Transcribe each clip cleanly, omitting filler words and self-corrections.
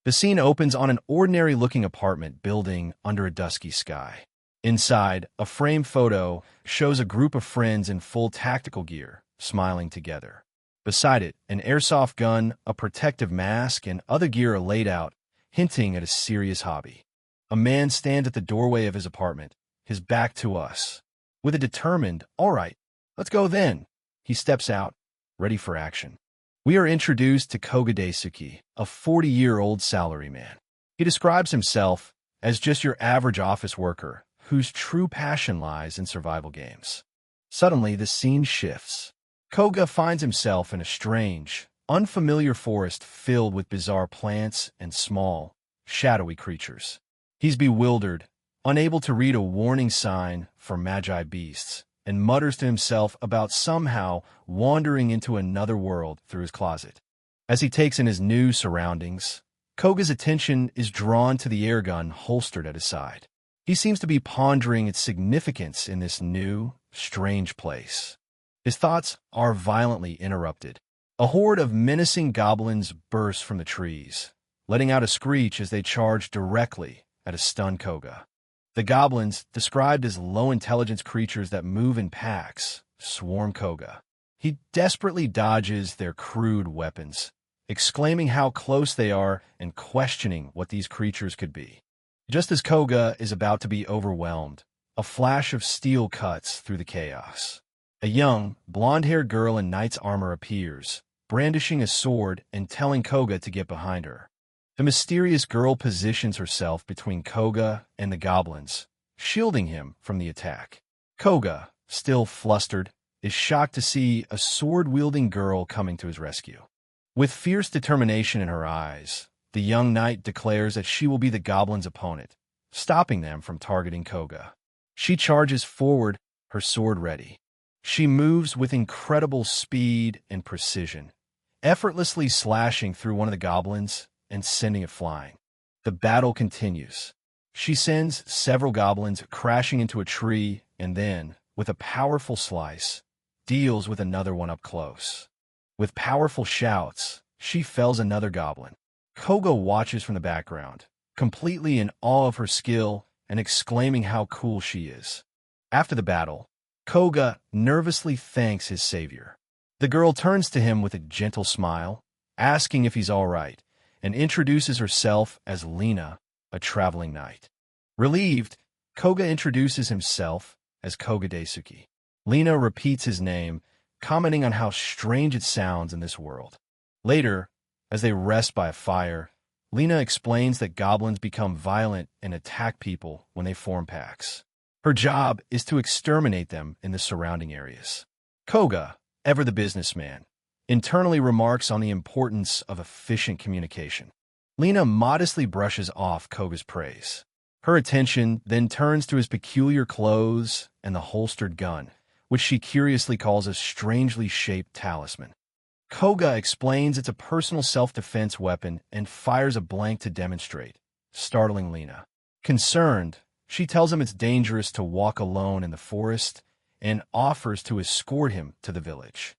The scene opens on an ordinary-looking apartment building under a dusky sky. Inside, a framed photo shows a group of friends in full tactical gear, smiling together. Beside it, an airsoft gun, a protective mask, and other gear are laid out, hinting at a serious hobby. A man stands at the doorway of his apartment, his back to us. With a determined, "All right, let's go then," he steps out, ready for action. We are introduced to Koga Daisuke, a 40-year-old salaryman. He describes himself as just your average office worker whose true passion lies in survival games. Suddenly, the scene shifts. Koga finds himself in a strange, unfamiliar forest filled with bizarre plants and small, shadowy creatures. He's bewildered, unable to read a warning sign for magi beasts, and mutters to himself about somehow wandering into another world through his closet. As he takes in his new surroundings, Koga's attention is drawn to the airgun holstered at his side. He seems to be pondering its significance in this new, strange place. His thoughts are violently interrupted. A horde of menacing goblins bursts from the trees, letting out a screech as they charge directly at a stunned Koga. The goblins, described as low-intelligence creatures that move in packs, swarm Koga. He desperately dodges their crude weapons, exclaiming how close they are and questioning what these creatures could be. Just as Koga is about to be overwhelmed, a flash of steel cuts through the chaos. A young, blonde-haired girl in knight's armor appears, brandishing a sword and telling Koga to get behind her. The mysterious girl positions herself between Koga and the goblins, shielding him from the attack. Koga, still flustered, is shocked to see a sword-wielding girl coming to his rescue. With fierce determination in her eyes, the young knight declares that she will be the goblins' opponent, stopping them from targeting Koga. She charges forward, her sword ready. She moves with incredible speed and precision, effortlessly slashing through one of the goblins and sending it flying. The battle continues. She sends several goblins crashing into a tree and then, with a powerful slice, deals with another one up close. With powerful shouts, she fells another goblin. Koga watches from the background, completely in awe of her skill and exclaiming how cool she is. After the battle, Koga nervously thanks his savior. The girl turns to him with a gentle smile, asking if he's all right, and introduces herself as Lena, a traveling knight. Relieved, Koga introduces himself as Koga Daisuke. Lena repeats his name, commenting on how strange it sounds in this world. Later, as they rest by a fire, Lena explains that goblins become violent and attack people when they form packs. Her job is to exterminate them in the surrounding areas. Koga, ever the businessman, internally remarks on the importance of efficient communication. Lena modestly brushes off Koga's praise. Her attention then turns to his peculiar clothes and the holstered gun, which she curiously calls a strangely shaped talisman. Koga explains it's a personal self-defense weapon and fires a blank to demonstrate, startling Lena. Concerned, she tells him it's dangerous to walk alone in the forest and offers to escort him to the village.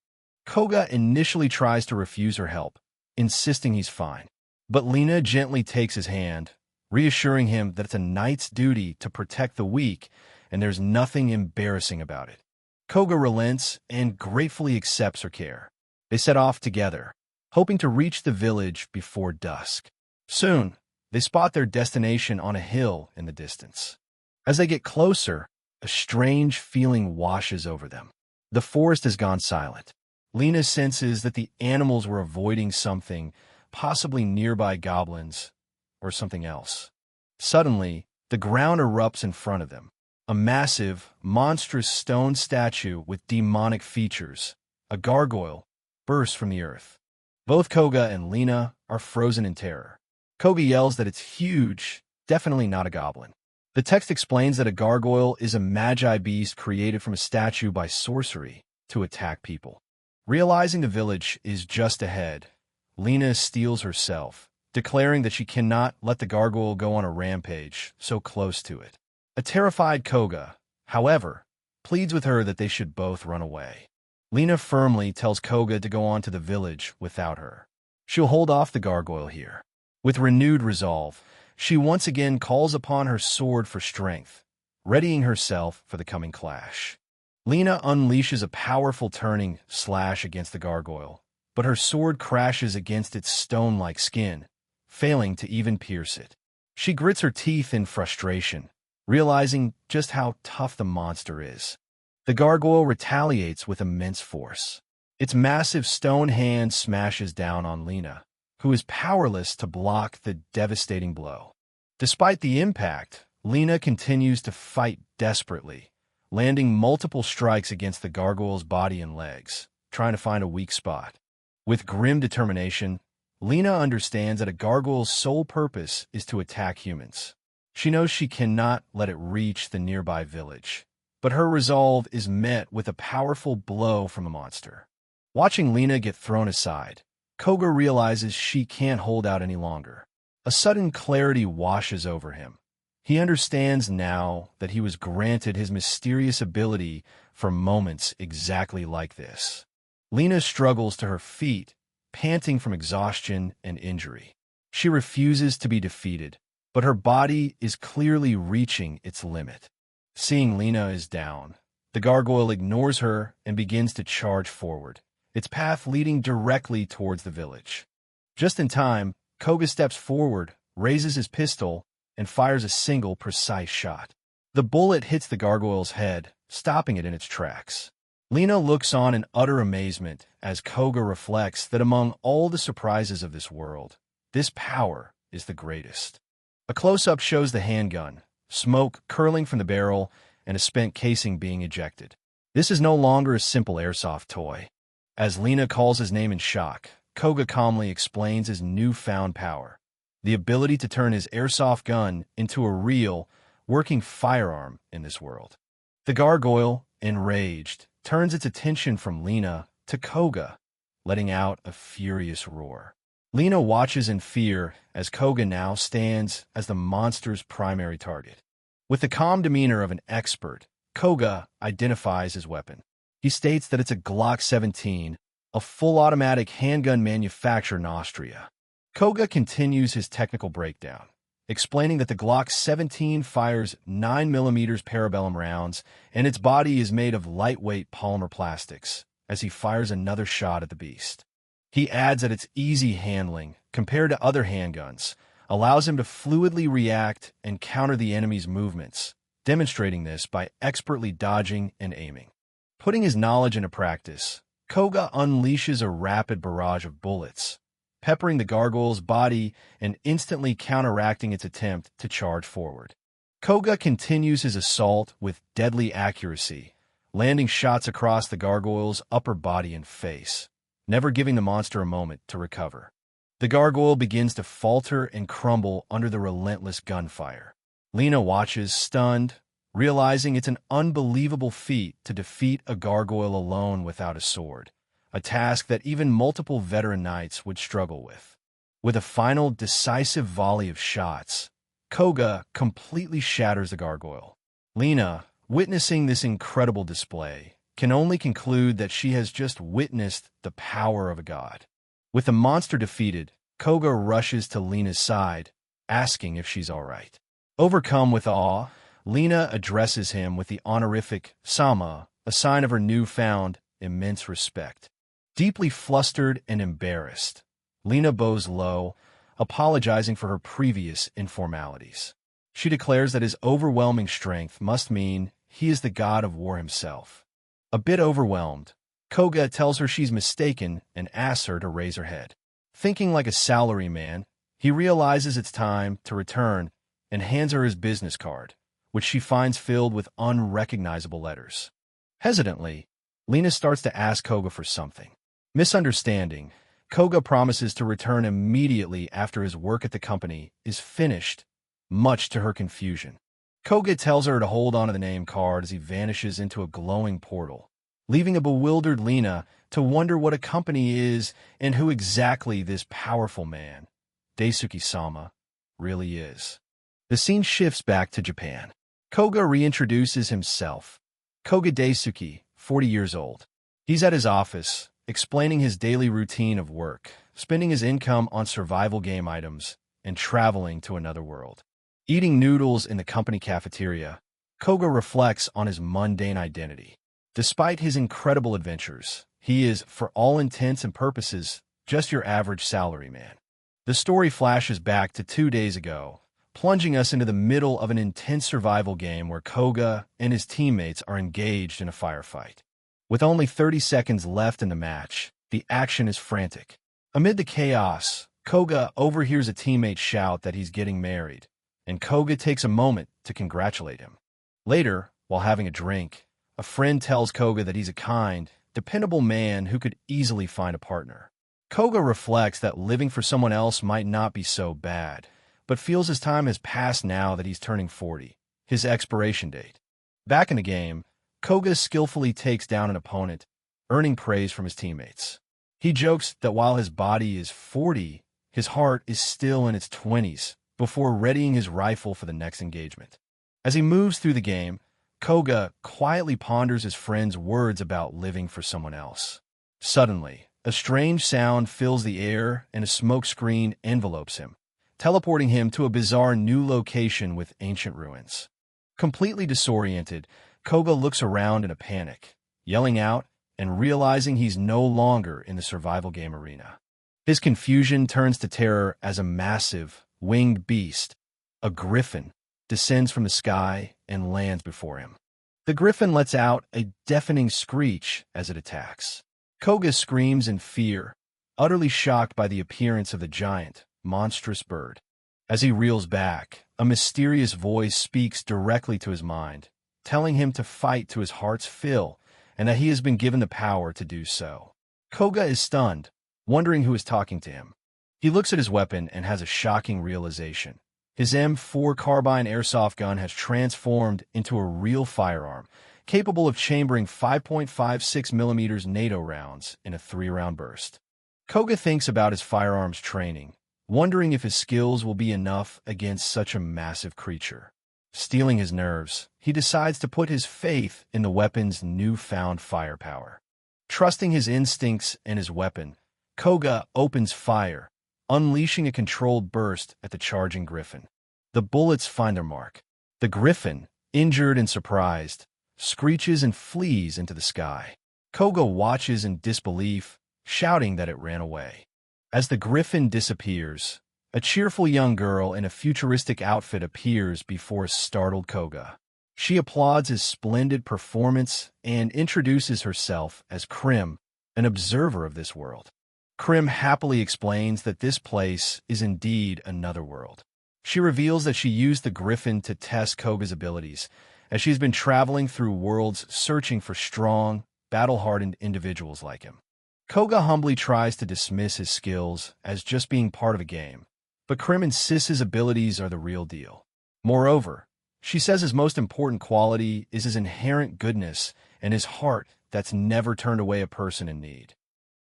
Koga initially tries to refuse her help, insisting he's fine. But Lena gently takes his hand, reassuring him that it's a knight's duty to protect the weak and there's nothing embarrassing about it. Koga relents and gratefully accepts her care. They set off together, hoping to reach the village before dusk. Soon, they spot their destination on a hill in the distance. As they get closer, a strange feeling washes over them. The forest has gone silent. Lena senses that the animals were avoiding something, possibly nearby goblins or something else. Suddenly, the ground erupts in front of them. A massive, monstrous stone statue with demonic features, a gargoyle, bursts from the earth. Both Koga and Lena are frozen in terror. Koga yells that it's huge, definitely not a goblin. The text explains that a gargoyle is a magi beast created from a statue by sorcery to attack people. Realizing the village is just ahead, Lena steels herself, declaring that she cannot let the gargoyle go on a rampage so close to it. A terrified Koga, however, pleads with her that they should both run away. Lena firmly tells Koga to go on to the village without her. She'll hold off the gargoyle here. With renewed resolve, she once again calls upon her sword for strength, readying herself for the coming clash. Lena unleashes a powerful turning slash against the gargoyle, but her sword crashes against its stone-like skin, failing to even pierce it. She grits her teeth in frustration, realizing just how tough the monster is. The gargoyle retaliates with immense force. Its massive stone hand smashes down on Lena, who is powerless to block the devastating blow. Despite the impact, Lena continues to fight desperately, landing multiple strikes against the gargoyle's body and legs, trying to find a weak spot. With grim determination, Lena understands that a gargoyle's sole purpose is to attack humans. She knows she cannot let it reach the nearby village, but her resolve is met with a powerful blow from the monster. Watching Lena get thrown aside, Koga realizes she can't hold out any longer. A sudden clarity washes over him. He understands now that he was granted his mysterious ability for moments exactly like this. Lena struggles to her feet, panting from exhaustion and injury. She refuses to be defeated, but her body is clearly reaching its limit. Seeing Lena is down, the gargoyle ignores her and begins to charge forward, its path leading directly towards the village. Just in time, Koga steps forward, raises his pistol, and fires a single precise shot. The bullet hits the gargoyle's head, stopping it in its tracks. Lena looks on in utter amazement as Koga reflects that among all the surprises of this world, this power is the greatest. A close-up shows the handgun, smoke curling from the barrel, and a spent casing being ejected. This is no longer a simple airsoft toy. As Lena calls his name in shock, Koga calmly explains his newfound power, the ability to turn his airsoft gun into a real, working firearm in this world. The gargoyle, enraged, turns its attention from Lena to Koga, letting out a furious roar. Lena watches in fear as Koga now stands as the monster's primary target. With the calm demeanor of an expert, Koga identifies his weapon. He states that it's a Glock 17, a full-automatic handgun manufactured in Austria. Koga continues his technical breakdown, explaining that the Glock 17 fires 9mm parabellum rounds and its body is made of lightweight polymer plastics, as he fires another shot at the beast. He adds that its easy handling, compared to other handguns, allows him to fluidly react and counter the enemy's movements, demonstrating this by expertly dodging and aiming. Putting his knowledge into practice, Koga unleashes a rapid barrage of bullets, peppering the gargoyle's body and instantly counteracting its attempt to charge forward. Koga continues his assault with deadly accuracy, landing shots across the gargoyle's upper body and face, never giving the monster a moment to recover. The gargoyle begins to falter and crumble under the relentless gunfire. Lena watches, stunned, realizing it's an unbelievable feat to defeat a gargoyle alone without a sword, a task that even multiple veteran knights would struggle with. With a final decisive volley of shots, Koga completely shatters the gargoyle. Lena, witnessing this incredible display, can only conclude that she has just witnessed the power of a god. With the monster defeated, Koga rushes to Lena's side, asking if she's all right. Overcome with awe, Lena addresses him with the honorific Sama, a sign of her newfound immense respect. Deeply flustered and embarrassed, Lena bows low, apologizing for her previous informalities. She declares that his overwhelming strength must mean he is the god of war himself. A bit overwhelmed, Koga tells her she's mistaken and asks her to raise her head. Thinking like a salaryman, he realizes it's time to return and hands her his business card, which she finds filled with unrecognizable letters. Hesitantly, Lena starts to ask Koga for something. Misunderstanding, Koga promises to return immediately after his work at the company is finished, much to her confusion. Koga tells her to hold on to the name card as he vanishes into a glowing portal, leaving a bewildered Lena to wonder what a company is and who exactly this powerful man, Daisuke-sama, really is. The scene shifts back to Japan. Koga reintroduces himself. Koga Daisuke, 40 years old. He's at his office, explaining his daily routine of work, spending his income on survival game items, and traveling to another world. Eating noodles in the company cafeteria, Koga reflects on his mundane identity. Despite his incredible adventures, he is, for all intents and purposes, just your average salaryman. The story flashes back to 2 days ago, plunging us into the middle of an intense survival game where Koga and his teammates are engaged in a firefight. With only 30 seconds left in the match, the action is frantic. Amid the chaos, Koga overhears a teammate shout that he's getting married, and Koga takes a moment to congratulate him. Later, while having a drink, a friend tells Koga that he's a kind, dependable man who could easily find a partner. Koga reflects that living for someone else might not be so bad, but feels his time has passed now that he's turning 40, his expiration date. Back in the game, Koga skillfully takes down an opponent, earning praise from his teammates. He jokes that while his body is 40, his heart is still in its 20s, before readying his rifle for the next engagement. As he moves through the game, Koga quietly ponders his friend's words about living for someone else. Suddenly, a strange sound fills the air and a smoke screen envelopes him, teleporting him to a bizarre new location with ancient ruins. Completely disoriented, Koga looks around in a panic, yelling out and realizing he's no longer in the survival game arena. His confusion turns to terror as a massive, winged beast, a griffin, descends from the sky and lands before him. The griffin lets out a deafening screech as it attacks. Koga screams in fear, utterly shocked by the appearance of the giant, monstrous bird. As he reels back, a mysterious voice speaks directly to his mind, telling him to fight to his heart's fill and that he has been given the power to do so. Koga is stunned, wondering who is talking to him. He looks at his weapon and has a shocking realization. His M4 carbine airsoft gun has transformed into a real firearm, capable of chambering 5.56mm NATO rounds in a 3-round burst. Koga thinks about his firearms training, wondering if his skills will be enough against such a massive creature. Steeling his nerves, he decides to put his faith in the weapon's newfound firepower. Trusting his instincts and his weapon, Koga opens fire, unleashing a controlled burst at the charging griffin. The bullets find their mark. The griffin, injured and surprised, screeches and flees into the sky. Koga watches in disbelief, shouting that it ran away. As the griffin disappears, a cheerful young girl in a futuristic outfit appears before startled Koga. She applauds his splendid performance and introduces herself as Krim, an observer of this world. Krim happily explains that this place is indeed another world. She reveals that she used the griffin to test Koga's abilities, as she's been traveling through worlds searching for strong, battle-hardened individuals like him. Koga humbly tries to dismiss his skills as just being part of a game, but Krim insists his abilities are the real deal. Moreover, she says his most important quality is his inherent goodness and his heart that's never turned away a person in need.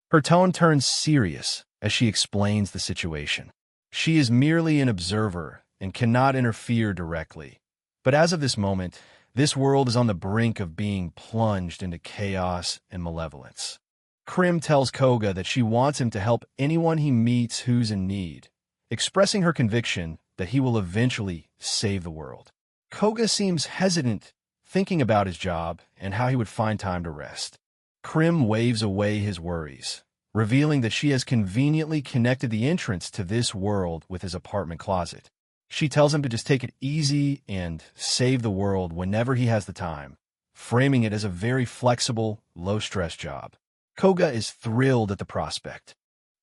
Her tone turns serious as she explains the situation. She is merely an observer and cannot interfere directly. But as of this moment, this world is on the brink of being plunged into chaos and malevolence. Krim tells Koga that she wants him to help anyone he meets who's in need, expressing her conviction that he will eventually save the world. Koga seems hesitant, thinking about his job and how he would find time to rest. Krim waves away his worries, revealing that she has conveniently connected the entrance to this world with his apartment closet. She tells him to just take it easy and save the world whenever he has the time, framing it as a very flexible, low-stress job. Koga is thrilled at the prospect.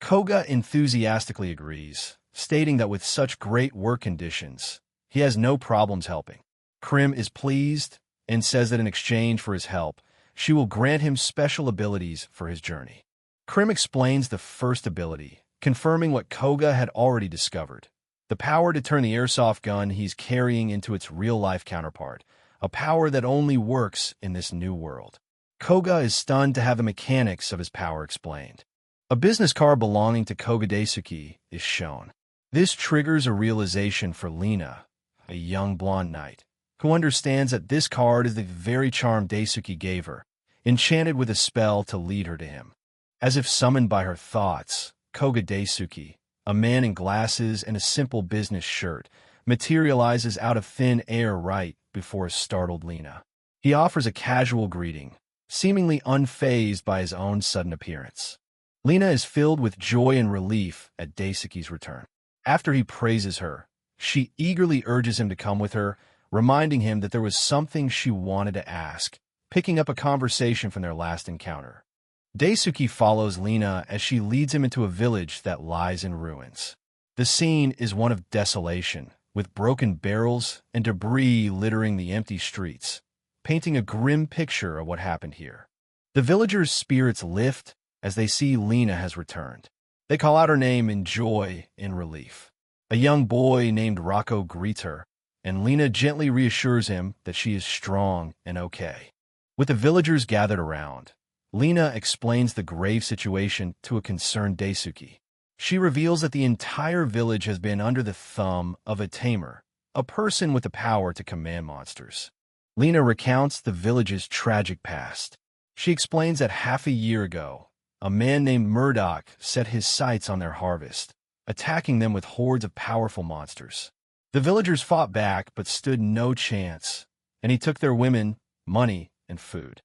Koga enthusiastically agrees, stating that with such great work conditions, he has no problems helping. Krim is pleased and says that in exchange for his help, she will grant him special abilities for his journey. Krim explains the first ability, confirming what Koga had already discovered: the power to turn the airsoft gun he's carrying into its real-life counterpart, a power that only works in this new world. Koga is stunned to have the mechanics of his power explained. A business card belonging to Koga Daisuke is shown. This triggers a realization for Lena, a young blonde knight, who understands that this card is the very charm Daisuke gave her, enchanted with a spell to lead her to him. As if summoned by her thoughts, Koga Daisuke, a man in glasses and a simple business shirt, materializes out of thin air right before a startled Lena. He offers a casual greeting, seemingly unfazed by his own sudden appearance. Lena is filled with joy and relief at Daisuke's return. After he praises her, she eagerly urges him to come with her, reminding him that there was something she wanted to ask, picking up a conversation from their last encounter. Daisuke follows Lena as she leads him into a village that lies in ruins. The scene is one of desolation, with broken barrels and debris littering the empty streets, painting a grim picture of what happened here. The villagers' spirits lift as they see Lena has returned. They call out her name in joy and relief. A young boy named Rocco greets her, and Lena gently reassures him that she is strong and okay. With the villagers gathered around, Lena explains the grave situation to a concerned Daisuke. She reveals that the entire village has been under the thumb of a tamer, a person with the power to command monsters. Lena recounts the village's tragic past. She explains that half a year ago, a man named Murdoch set his sights on their harvest, attacking them with hordes of powerful monsters. The villagers fought back but stood no chance, and he took their women, money, and food.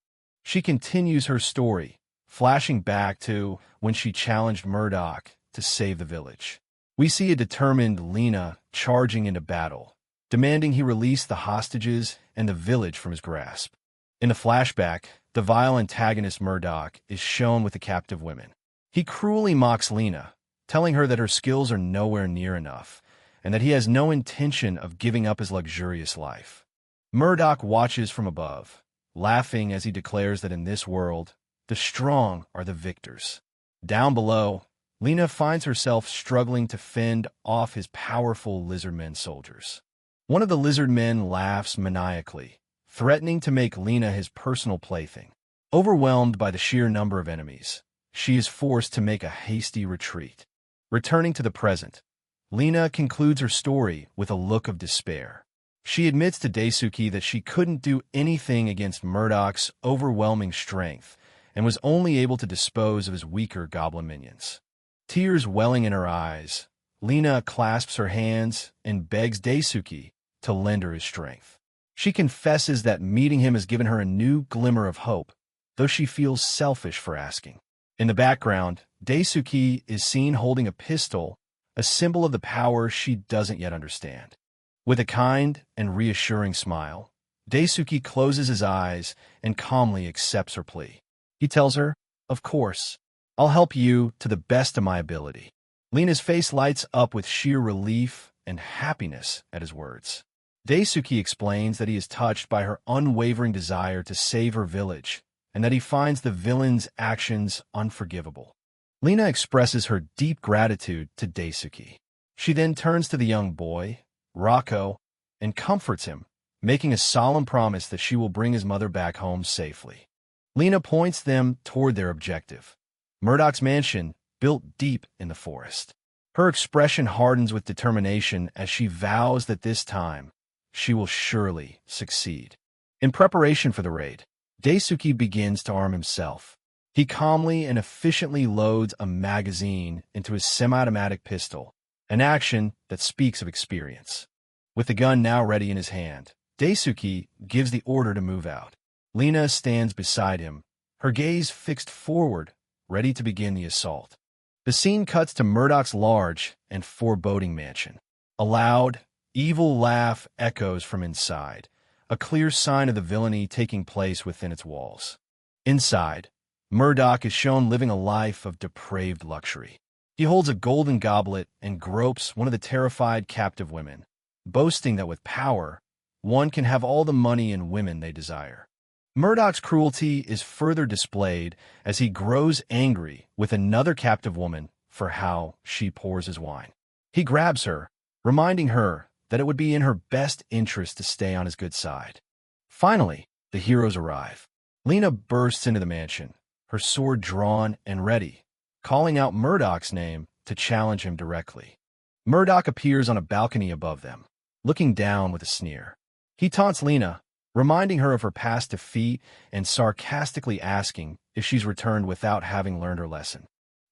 She continues her story, flashing back to when she challenged Murdoch to save the village. We see a determined Lena charging into battle, demanding he release the hostages and the village from his grasp. In the flashback, the vile antagonist Murdoch is shown with the captive women. He cruelly mocks Lena, telling her that her skills are nowhere near enough, and that he has no intention of giving up his luxurious life. Murdoch watches from above, laughing as he declares that in this world, the strong are the victors. Down below, Lena finds herself struggling to fend off his powerful lizardmen soldiers. One of the lizardmen laughs maniacally, threatening to make Lena his personal plaything. Overwhelmed by the sheer number of enemies, she is forced to make a hasty retreat. Returning to the present, Lena concludes her story with a look of despair. She admits to Daisuke that she couldn't do anything against Murdoch's overwhelming strength and was only able to dispose of his weaker goblin minions. Tears welling in her eyes, Lena clasps her hands and begs Daisuke to lend her his strength. She confesses that meeting him has given her a new glimmer of hope, though she feels selfish for asking. In the background, Daisuke is seen holding a pistol, a symbol of the power she doesn't yet understand. With a kind and reassuring smile, Daisuke closes his eyes and calmly accepts her plea. He tells her, "Of course, I'll help you to the best of my ability." Lena's face lights up with sheer relief and happiness at his words. Daisuke explains that he is touched by her unwavering desire to save her village, and that he finds the villain's actions unforgivable. Lena expresses her deep gratitude to Daisuke. She then turns to the young boy, Rocco, and comforts him, making a solemn promise that she will bring his mother back home safely. Lena points them toward their objective, Murdoch's mansion, built deep in the forest. Her expression hardens with determination as she vows that this time, she will surely succeed. In preparation for the raid, Daisuke begins to arm himself. He calmly and efficiently loads a magazine into his semi-automatic pistol, an action that speaks of experience. With the gun now ready in his hand, Daisuke gives the order to move out. Lena stands beside him, her gaze fixed forward, ready to begin the assault. The scene cuts to Murdoch's large and foreboding mansion. A loud, evil laugh echoes from inside, a clear sign of the villainy taking place within its walls. Inside, Murdoch is shown living a life of depraved luxury. He holds a golden goblet and gropes one of the terrified captive women, boasting that with power, one can have all the money and women they desire. Murdoch's cruelty is further displayed as he grows angry with another captive woman for how she pours his wine. He grabs her, reminding her that it would be in her best interest to stay on his good side. Finally, the heroes arrive. Lena bursts into the mansion, her sword drawn and ready, calling out Murdoch's name to challenge him directly. Murdoch appears on a balcony above them, looking down with a sneer. He taunts Lena, reminding her of her past defeat and sarcastically asking if she's returned without having learned her lesson.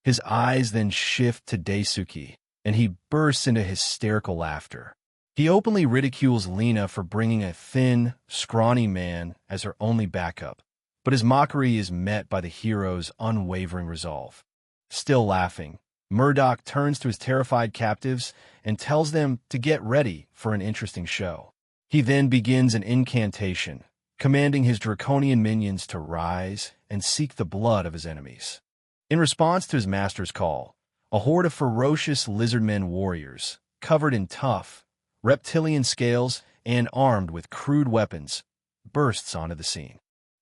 His eyes then shift to Daisuke, and he bursts into hysterical laughter. He openly ridicules Lena for bringing a thin, scrawny man as her only backup, but his mockery is met by the hero's unwavering resolve. Still laughing, Murdoch turns to his terrified captives and tells them to get ready for an interesting show. He then begins an incantation, commanding his draconian minions to rise and seek the blood of his enemies. In response to his master's call, a horde of ferocious lizardmen warriors, covered in tough, reptilian scales and armed with crude weapons, bursts onto the scene.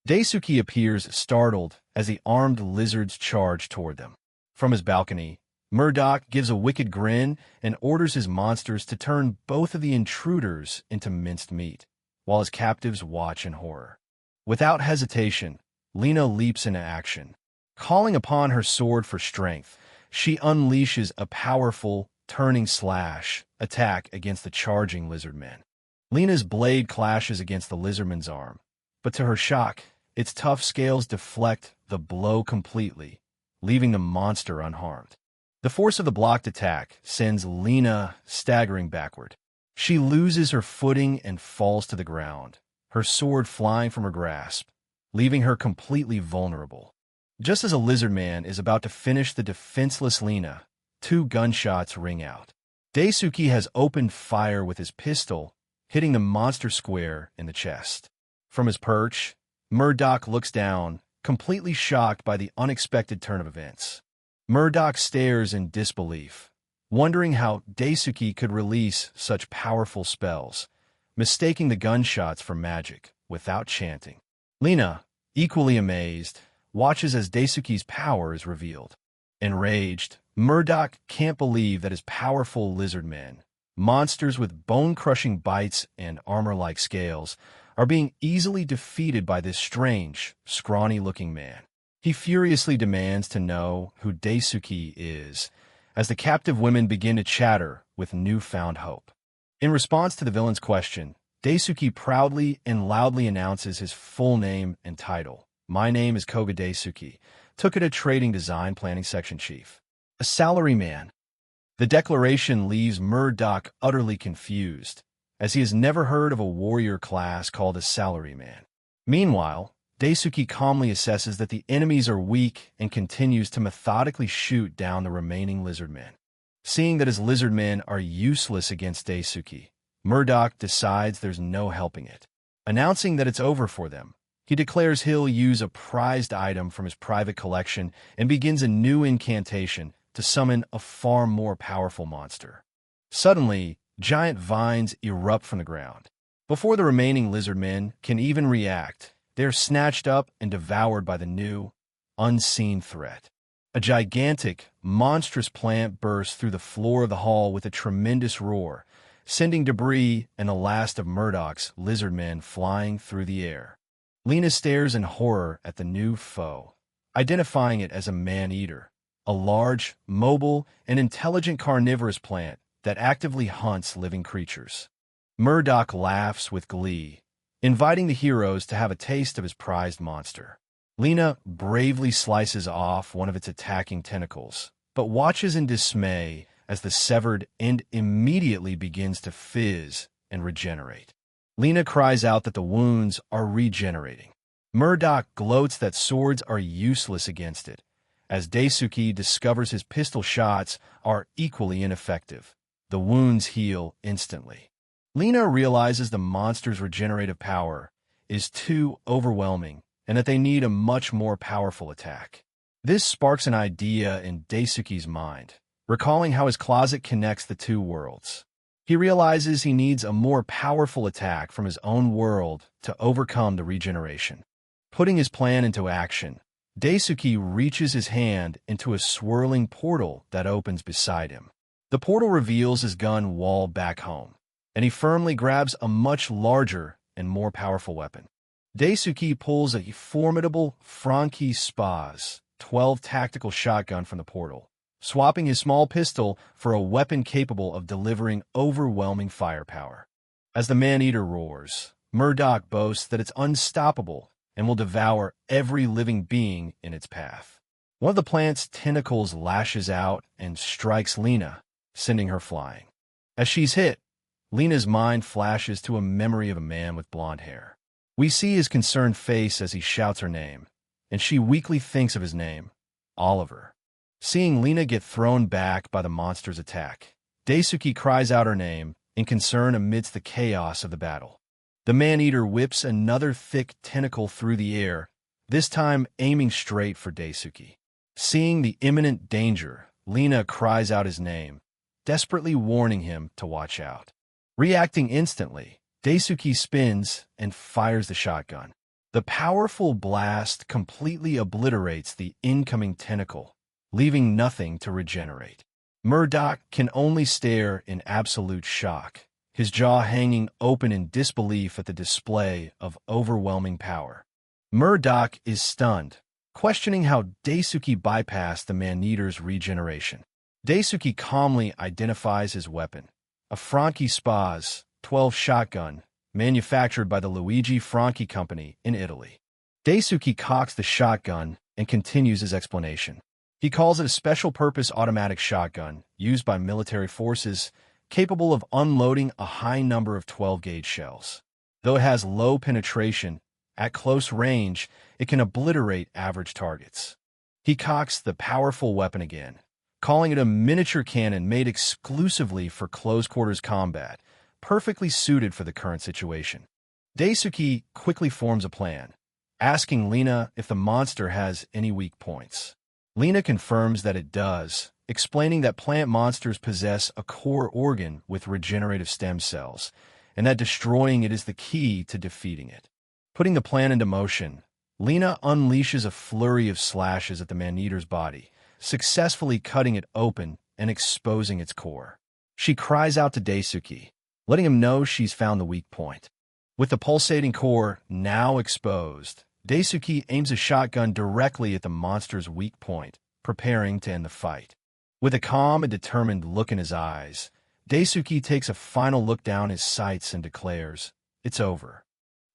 Daisuke appears startled as the armed lizards charge toward them. From his balcony, Murdoch gives a wicked grin and orders his monsters to turn both of the intruders into minced meat, while his captives watch in horror. Without hesitation, Lena leaps into action. Calling upon her sword for strength, she unleashes a powerful, turning slash attack against the charging lizardmen. Lena's blade clashes against the lizardman's arm, but to her shock, its tough scales deflect the blow completely, leaving the monster unharmed. The force of the blocked attack sends Lena staggering backward. She loses her footing and falls to the ground, her sword flying from her grasp, leaving her completely vulnerable. Just as a lizardman is about to finish the defenseless Lena, 2 gunshots ring out. Daisuke has opened fire with his pistol, hitting the monster square in the chest. From his perch, Murdoch looks down, completely shocked by the unexpected turn of events. Murdoch stares in disbelief, wondering how Daisuke could release such powerful spells, mistaking the gunshots for magic without chanting. Lena, equally amazed, watches as Daisuke's power is revealed. Enraged, Murdoch can't believe that his powerful lizardmen, monsters with bone-crushing bites and armor-like scales, are being easily defeated by this strange, scrawny-looking man. He furiously demands to know who Daisuke is, as the captive women begin to chatter with newfound hope. In response to the villain's question, Daisuke proudly and loudly announces his full name and title. "My name is Koga Daisuke, Tookata Trading Design Planning Section Chief. A salaryman." The declaration leaves Murdoch utterly confused, as he has never heard of a warrior class called a salaryman. Meanwhile, Daisuke calmly assesses that the enemies are weak and continues to methodically shoot down the remaining lizardmen. Seeing that his lizardmen are useless against Daisuke, Murdoch decides there's no helping it. Announcing that it's over for them, he declares he'll use a prized item from his private collection and begins a new incantation to summon a far more powerful monster. Suddenly, giant vines erupt from the ground. Before the remaining lizardmen can even react, they are snatched up and devoured by the new, unseen threat. A gigantic, monstrous plant bursts through the floor of the hall with a tremendous roar, sending debris and the last of Murdoch's lizardmen flying through the air. Lena stares in horror at the new foe, identifying it as a man-eater, a large, mobile, and intelligent carnivorous plant that actively hunts living creatures. Murdoch laughs with glee, inviting the heroes to have a taste of his prized monster. Lena bravely slices off one of its attacking tentacles, but watches in dismay as the severed end immediately begins to fizz and regenerate. Lena cries out that the wounds are regenerating. Murdoch gloats that swords are useless against it, as Daisuke discovers his pistol shots are equally ineffective. The wounds heal instantly. Lena realizes the monster's regenerative power is too overwhelming and that they need a much more powerful attack. This sparks an idea in Daisuke's mind, recalling how his closet connects the two worlds. He realizes he needs a more powerful attack from his own world to overcome the regeneration. Putting his plan into action, Daisuke reaches his hand into a swirling portal that opens beside him. The portal reveals his gun wall back home, and he firmly grabs a much larger and more powerful weapon. Daisuke pulls a formidable Franchi Spaz 12 tactical shotgun from the portal, swapping his small pistol for a weapon capable of delivering overwhelming firepower. As the man-eater roars, Murdoch boasts that it's unstoppable and will devour every living being in its path. One of the plant's tentacles lashes out and strikes Lena, sending her flying. As she's hit, Lena's mind flashes to a memory of a man with blonde hair. We see his concerned face as he shouts her name, and she weakly thinks of his name, Oliver. Seeing Lena get thrown back by the monster's attack, Daisuke cries out her name in concern amidst the chaos of the battle. The man-eater whips another thick tentacle through the air, this time aiming straight for Daisuke. Seeing the imminent danger, Lena cries out his name, desperately warning him to watch out. Reacting instantly, Daisuke spins and fires the shotgun. The powerful blast completely obliterates the incoming tentacle, leaving nothing to regenerate. Murdoch can only stare in absolute shock, his jaw hanging open in disbelief at the display of overwhelming power. Murdoch is stunned, questioning how Daisuke bypassed the man-eater's regeneration. Daisuke calmly identifies his weapon, a Franchi Spaz 12 shotgun, manufactured by the Luigi Franchi Company in Italy. Daisuke cocks the shotgun and continues his explanation. He calls it a special-purpose automatic shotgun used by military forces capable of unloading a high number of 12-gauge shells. Though it has low penetration, at close range, it can obliterate average targets. He cocks the powerful weapon again, calling it a miniature cannon made exclusively for close-quarters combat, perfectly suited for the current situation. Daisuke quickly forms a plan, asking Lena if the monster has any weak points. Lena confirms that it does, explaining that plant monsters possess a core organ with regenerative stem cells, and that destroying it is the key to defeating it. Putting the plan into motion, Lena unleashes a flurry of slashes at the man-eater's body, successfully cutting it open and exposing its core. She cries out to Daisuke, letting him know she's found the weak point. With the pulsating core now exposed, Daisuke aims a shotgun directly at the monster's weak point, preparing to end the fight. With a calm and determined look in his eyes, Daisuke takes a final look down his sights and declares, "It's over."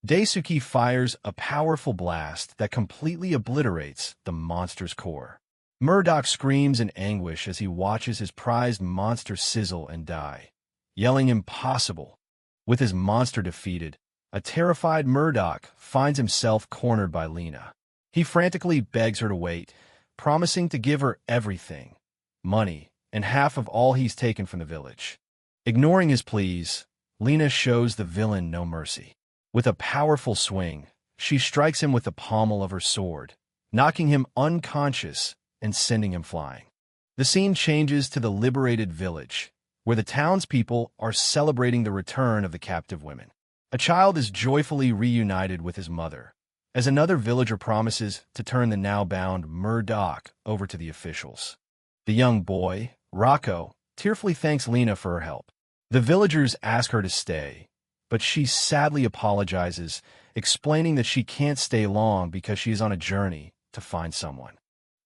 Daisuke fires a powerful blast that completely obliterates the monster's core. Murdoch screams in anguish as he watches his prized monster sizzle and die, yelling impossible. With his monster defeated, a terrified Murdoch finds himself cornered by Lena. He frantically begs her to wait, promising to give her everything, money, and half of all he's taken from the village. Ignoring his pleas, Lena shows the villain no mercy. With a powerful swing, she strikes him with the pommel of her sword, knocking him unconscious and sending him flying. The scene changes to the liberated village, where the townspeople are celebrating the return of the captive women. A child is joyfully reunited with his mother, as another villager promises to turn the now-bound Murdoch over to the officials. The young boy, Rocco, tearfully thanks Lena for her help. The villagers ask her to stay, but she sadly apologizes, explaining that she can't stay long because she is on a journey to find someone.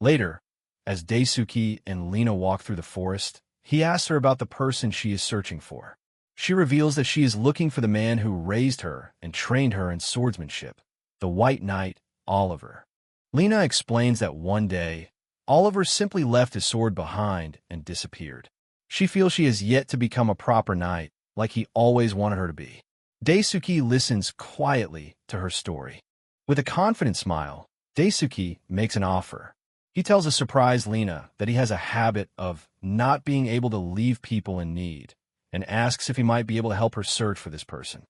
Later, as Daisuke and Lena walk through the forest, he asks her about the person she is searching for. She reveals that she is looking for the man who raised her and trained her in swordsmanship, the White Knight, Oliver. Lena explains that one day, Oliver simply left his sword behind and disappeared. She feels she has yet to become a proper knight, like he always wanted her to be. Daisuke listens quietly to her story. With a confident smile, Daisuke makes an offer. He tells a surprised Lena that he has a habit of not being able to leave people in need, and asks if he might be able to help her search for this person.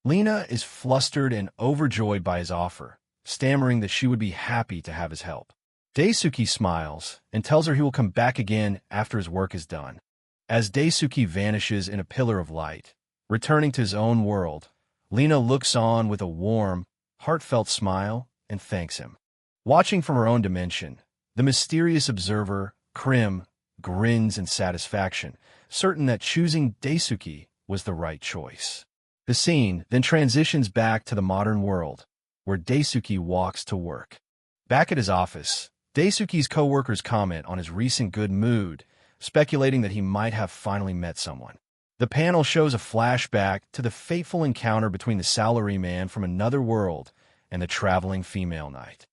Lena is flustered and overjoyed by his offer, stammering that she would be happy to have his help. Daisuke smiles and tells her he will come back again after his work is done. As Daisuke vanishes in a pillar of light, returning to his own world, Lena looks on with a warm, heartfelt smile and thanks him. Watching from her own dimension, the mysterious observer, Krim, grins in satisfaction, certain that choosing Daisuke was the right choice. The scene then transitions back to the modern world, where Daisuke walks to work. Back at his office, Daisuke's co-workers comment on his recent good mood, speculating that he might have finally met someone. The panel shows a flashback to the fateful encounter between the Salaryman from another world and the traveling female knight.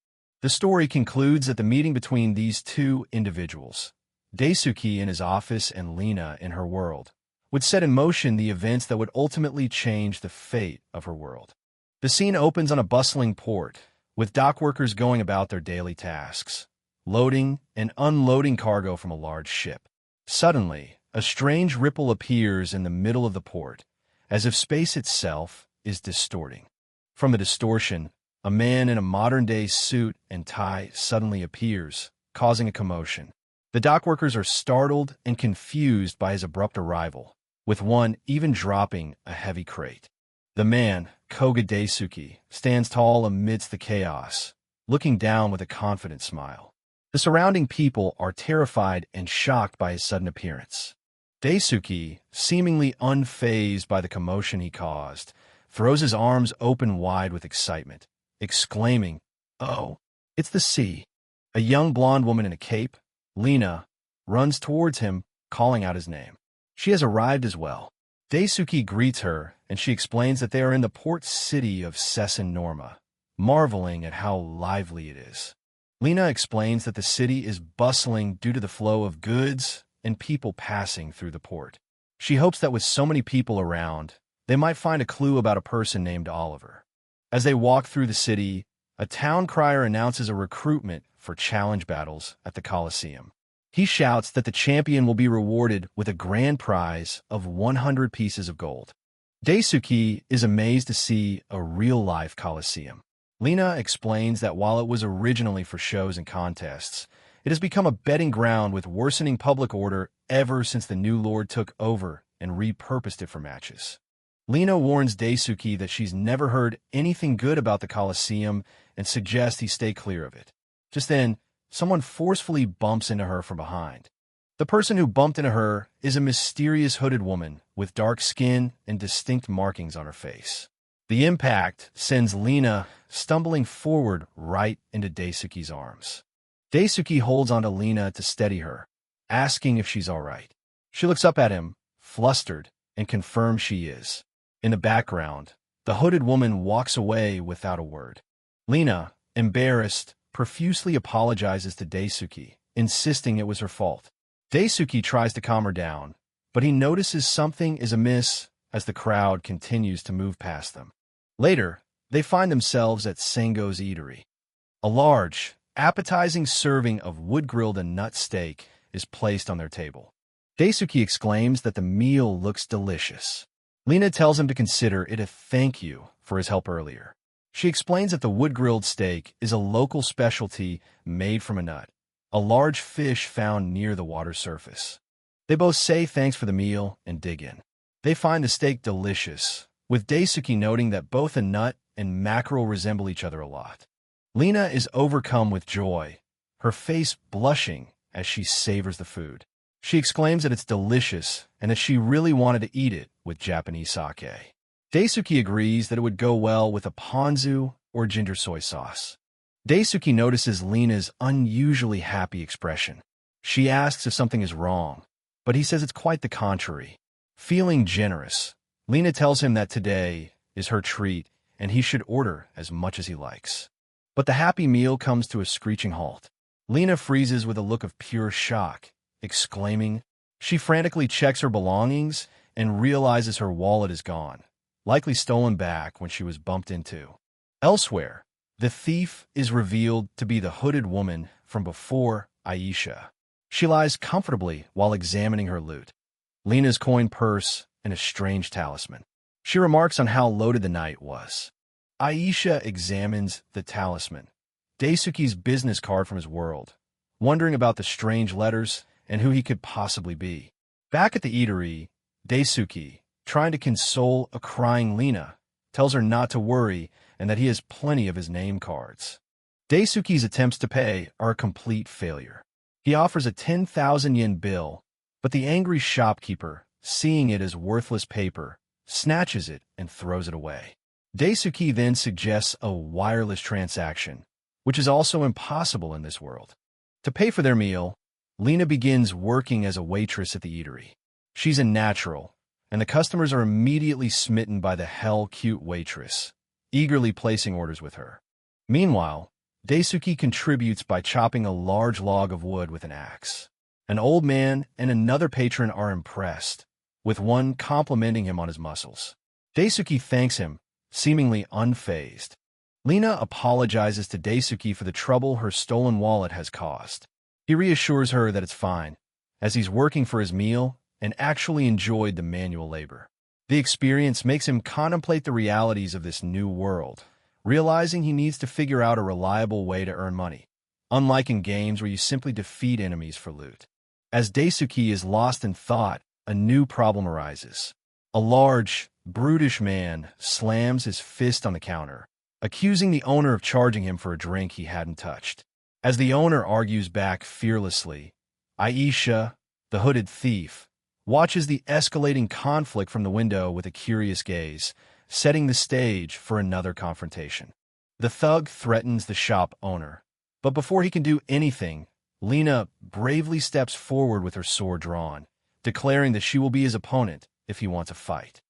The story concludes that the meeting between these two individuals, Daisuke in his office and Lena in her world, would set in motion the events that would ultimately change the fate of her world. The scene opens on a bustling port, with dock workers going about their daily tasks, loading and unloading cargo from a large ship. Suddenly, a strange ripple appears in the middle of the port, as if space itself is distorting. From the distortion, a man in a modern-day suit and tie suddenly appears, causing a commotion. The dock workers are startled and confused by his abrupt arrival, with one even dropping a heavy crate. The man, Koga Daisuke, stands tall amidst the chaos, looking down with a confident smile. The surrounding people are terrified and shocked by his sudden appearance. Daisuke, seemingly unfazed by the commotion he caused, throws his arms open wide with excitement, exclaiming, "Oh, it's the sea!" A young blonde woman in a cape, Lena, runs towards him, calling out his name. She has arrived as well. Daisuke greets her, and she explains that they are in the port city of Sessin Norma, marveling at how lively it is. Lena explains that the city is bustling due to the flow of goods and people passing through the port. She hopes that with so many people around, they might find a clue about a person named Oliver. As they walk through the city, a town crier announces a recruitment for challenge battles at the Colosseum. He shouts that the champion will be rewarded with a grand prize of 100 pieces of gold. Daisuke is amazed to see a real-life Colosseum. Lena explains that while it was originally for shows and contests, it has become a betting ground with worsening public order ever since the new lord took over and repurposed it for matches. Lena warns Daisuke that she's never heard anything good about the Colosseum and suggests he stay clear of it. Just then, someone forcefully bumps into her from behind. The person who bumped into her is a mysterious hooded woman with dark skin and distinct markings on her face. The impact sends Lena stumbling forward right into Daisuke's arms. Daisuke holds onto Lena to steady her, asking if she's all right. She looks up at him, flustered, and confirms she is. In the background, the hooded woman walks away without a word. Lena, embarrassed, profusely apologizes to Daisuke, insisting it was her fault. Daisuke tries to calm her down, but he notices something is amiss as the crowd continues to move past them. Later, they find themselves at Sengo's eatery. A large, appetizing serving of wood-grilled and nut steak is placed on their table. Daisuke exclaims that the meal looks delicious. Lena tells him to consider it a thank you for his help earlier. She explains that the wood-grilled steak is a local specialty made from a nut, a large fish found near the water's surface. They both say thanks for the meal and dig in. They find the steak delicious, with Daisuke noting that both a nut and mackerel resemble each other a lot. Lena is overcome with joy, her face blushing as she savors the food. She exclaims that it's delicious and that she really wanted to eat it with Japanese sake. Daisuke agrees that it would go well with a ponzu or ginger soy sauce. Daisuke notices Lena's unusually happy expression. She asks if something is wrong, but he says it's quite the contrary. Feeling generous, Lena tells him that today is her treat and he should order as much as he likes. But the happy meal comes to a screeching halt. Lena freezes with a look of pure shock, exclaiming. She frantically checks her belongings and realizes her wallet is gone, likely stolen back when she was bumped into. Elsewhere, the thief is revealed to be the hooded woman from before, Aisha. She lies comfortably while examining her loot, Lena's coin purse and a strange talisman. She remarks on how loaded the night was. Aisha examines the talisman, Daisuke's business card from his world, wondering about the strange letters and who he could possibly be. Back at the eatery, Daisuke, trying to console a crying Lena, tells her not to worry and that he has plenty of his name cards. Daisuke's attempts to pay are a complete failure. He offers a 10,000 yen bill, but the angry shopkeeper, seeing it as worthless paper, snatches it and throws it away. Daisuke then suggests a wireless transaction, which is also impossible in this world. To pay for their meal, Lena begins working as a waitress at the eatery. She's a natural, and the customers are immediately smitten by the hell-cute waitress, eagerly placing orders with her. Meanwhile, Daisuke contributes by chopping a large log of wood with an axe. An old man and another patron are impressed, with one complimenting him on his muscles. Daisuke thanks him, seemingly unfazed. Lena apologizes to Daisuke for the trouble her stolen wallet has caused. He reassures her that it's fine, as he's working for his meal and actually enjoyed the manual labor. The experience makes him contemplate the realities of this new world, realizing he needs to figure out a reliable way to earn money, unlike in games where you simply defeat enemies for loot. As Daisuke is lost in thought, a new problem arises. A large, brutish man slams his fist on the counter, accusing the owner of charging him for a drink he hadn't touched. As the owner argues back fearlessly, Aisha, the hooded thief, watches the escalating conflict from the window with a curious gaze, setting the stage for another confrontation. The thug threatens the shop owner, but before he can do anything, Lena bravely steps forward with her sword drawn, declaring that she will be his opponent if he wants a fight.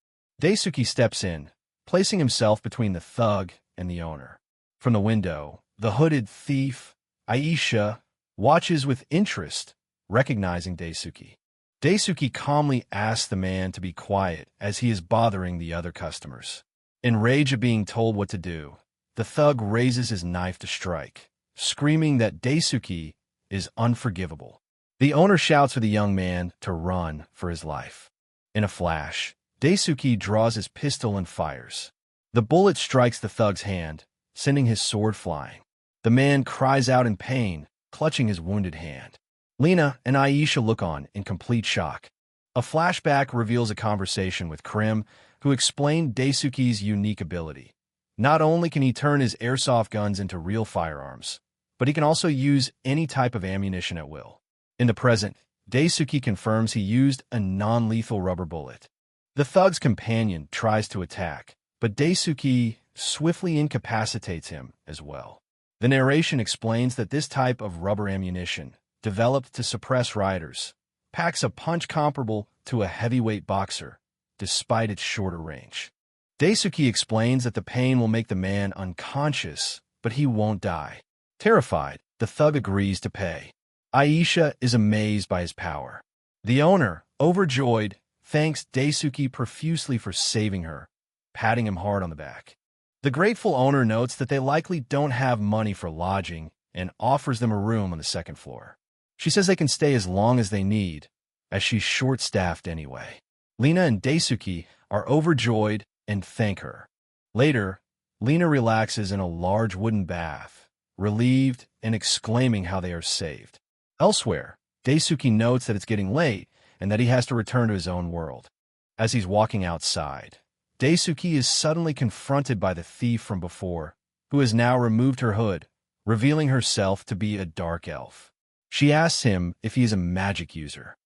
Daisuke steps in, placing himself between the thug and the owner. From the window, the hooded thief, Aisha, watches with interest, recognizing Daisuke. Daisuke calmly asks the man to be quiet as he is bothering the other customers. Enraged at being told what to do, the thug raises his knife to strike, screaming that Daisuke is unforgivable. The owner shouts for the young man to run for his life. In a flash, Daisuke draws his pistol and fires. The bullet strikes the thug's hand, sending his sword flying. The man cries out in pain, clutching his wounded hand. Lena and Aisha look on in complete shock. A flashback reveals a conversation with Krim, who explained Daisuke's unique ability. Not only can he turn his airsoft guns into real firearms, but he can also use any type of ammunition at will. In the present, Daisuke confirms he used a non-lethal rubber bullet. The thug's companion tries to attack, but Daisuke swiftly incapacitates him as well. The narration explains that this type of rubber ammunition, developed to suppress riders, packs a punch comparable to a heavyweight boxer, despite its shorter range. Daisuke explains that the pain will make the man unconscious, but he won't die. Terrified, the thug agrees to pay. Aisha is amazed by his power. The owner, overjoyed, thanks Daisuke profusely for saving her, patting him hard on the back. The grateful owner notes that they likely don't have money for lodging and offers them a room on the second floor. She says they can stay as long as they need, as she's short-staffed anyway. Lena and Daisuke are overjoyed and thank her. Later, Lena relaxes in a large wooden bath, relieved and exclaiming how they are saved. Elsewhere, Daisuke notes that it's getting late and that he has to return to his own world. As he's walking outside, Daisuke is suddenly confronted by the thief from before, who has now removed her hood, revealing herself to be a dark elf. She asks him if he is a magic user.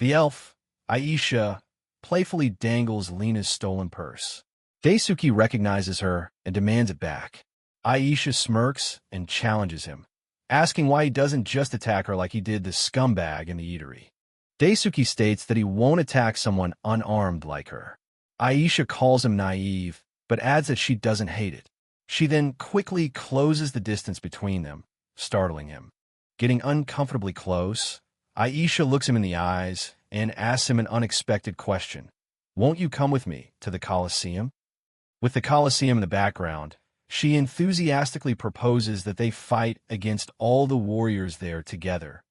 The elf, Aisha, playfully dangles Lena's stolen purse. Daisuke recognizes her and demands it back. Aisha smirks and challenges him, asking why he doesn't just attack her like he did the scumbag in the eatery. Daisuke states that he won't attack someone unarmed like her. Aisha calls him naive, but adds that she doesn't hate it. She then quickly closes the distance between them, startling him. Getting uncomfortably close, Aisha looks him in the eyes and asks him an unexpected question. "Won't you come with me to the Colosseum?" With the Colosseum in the background, she enthusiastically proposes that they fight against all the warriors there together,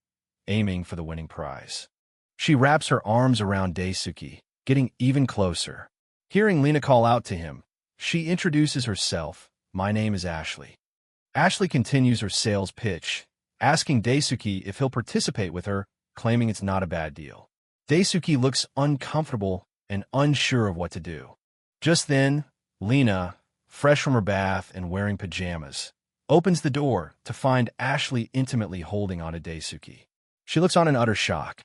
aiming for the winning prize. She wraps her arms around Daisuke, getting even closer. Hearing Lena call out to him, she introduces herself. "My name is Ashley." Ashley continues her sales pitch, asking Daisuke if he'll participate with her, claiming it's not a bad deal. Daisuke looks uncomfortable and unsure of what to do. Just then, Lena, fresh from her bath and wearing pajamas, opens the door to find Ashley intimately holding onto Daisuke. She looks on in utter shock.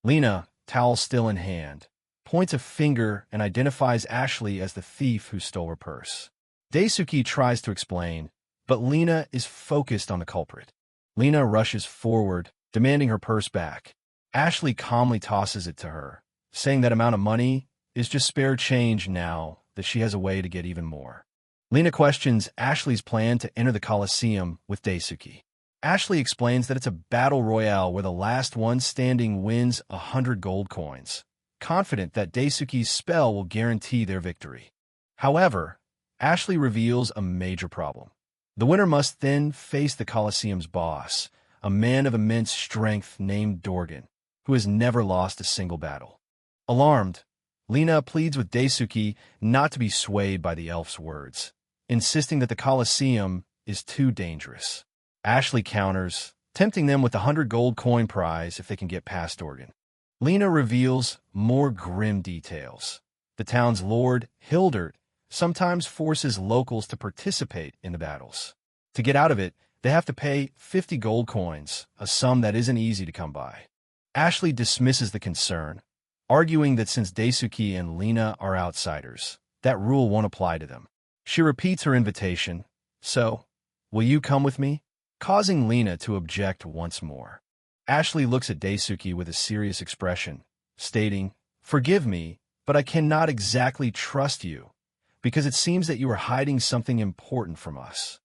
Lena, towel still in hand, points a finger and identifies Ashley as the thief who stole her purse. Daisuke tries to explain, but Lena is focused on the culprit. Lena rushes forward, demanding her purse back. Ashley calmly tosses it to her, saying that amount of money is just spare change now that she has a way to get even more. Lena questions Ashley's plan to enter the Colosseum with Daisuke. Ashley explains that it's a battle royale where the last one standing wins 100 gold coins, confident that Daisuke's spell will guarantee their victory. However, Ashley reveals a major problem. The winner must then face the Colosseum's boss, a man of immense strength named Dorgan, who has never lost a single battle. Alarmed, Lena pleads with Daisuke not to be swayed by the elf's words, insisting that the Colosseum is too dangerous. Ashley counters, tempting them with the 100 gold coin prize if they can get past Dorgan. Lena reveals more grim details. The town's lord, Hildert, sometimes forces locals to participate in the battles. To get out of it, they have to pay 50 gold coins, a sum that isn't easy to come by. Ashley dismisses the concern, arguing that since Daisuke and Lena are outsiders, that rule won't apply to them. She repeats her invitation, "So, will you come with me?" causing Lena to object once more. Ashley looks at Daisuke with a serious expression, stating, "Forgive me, but I cannot exactly trust you, because it seems that you are hiding something important from us."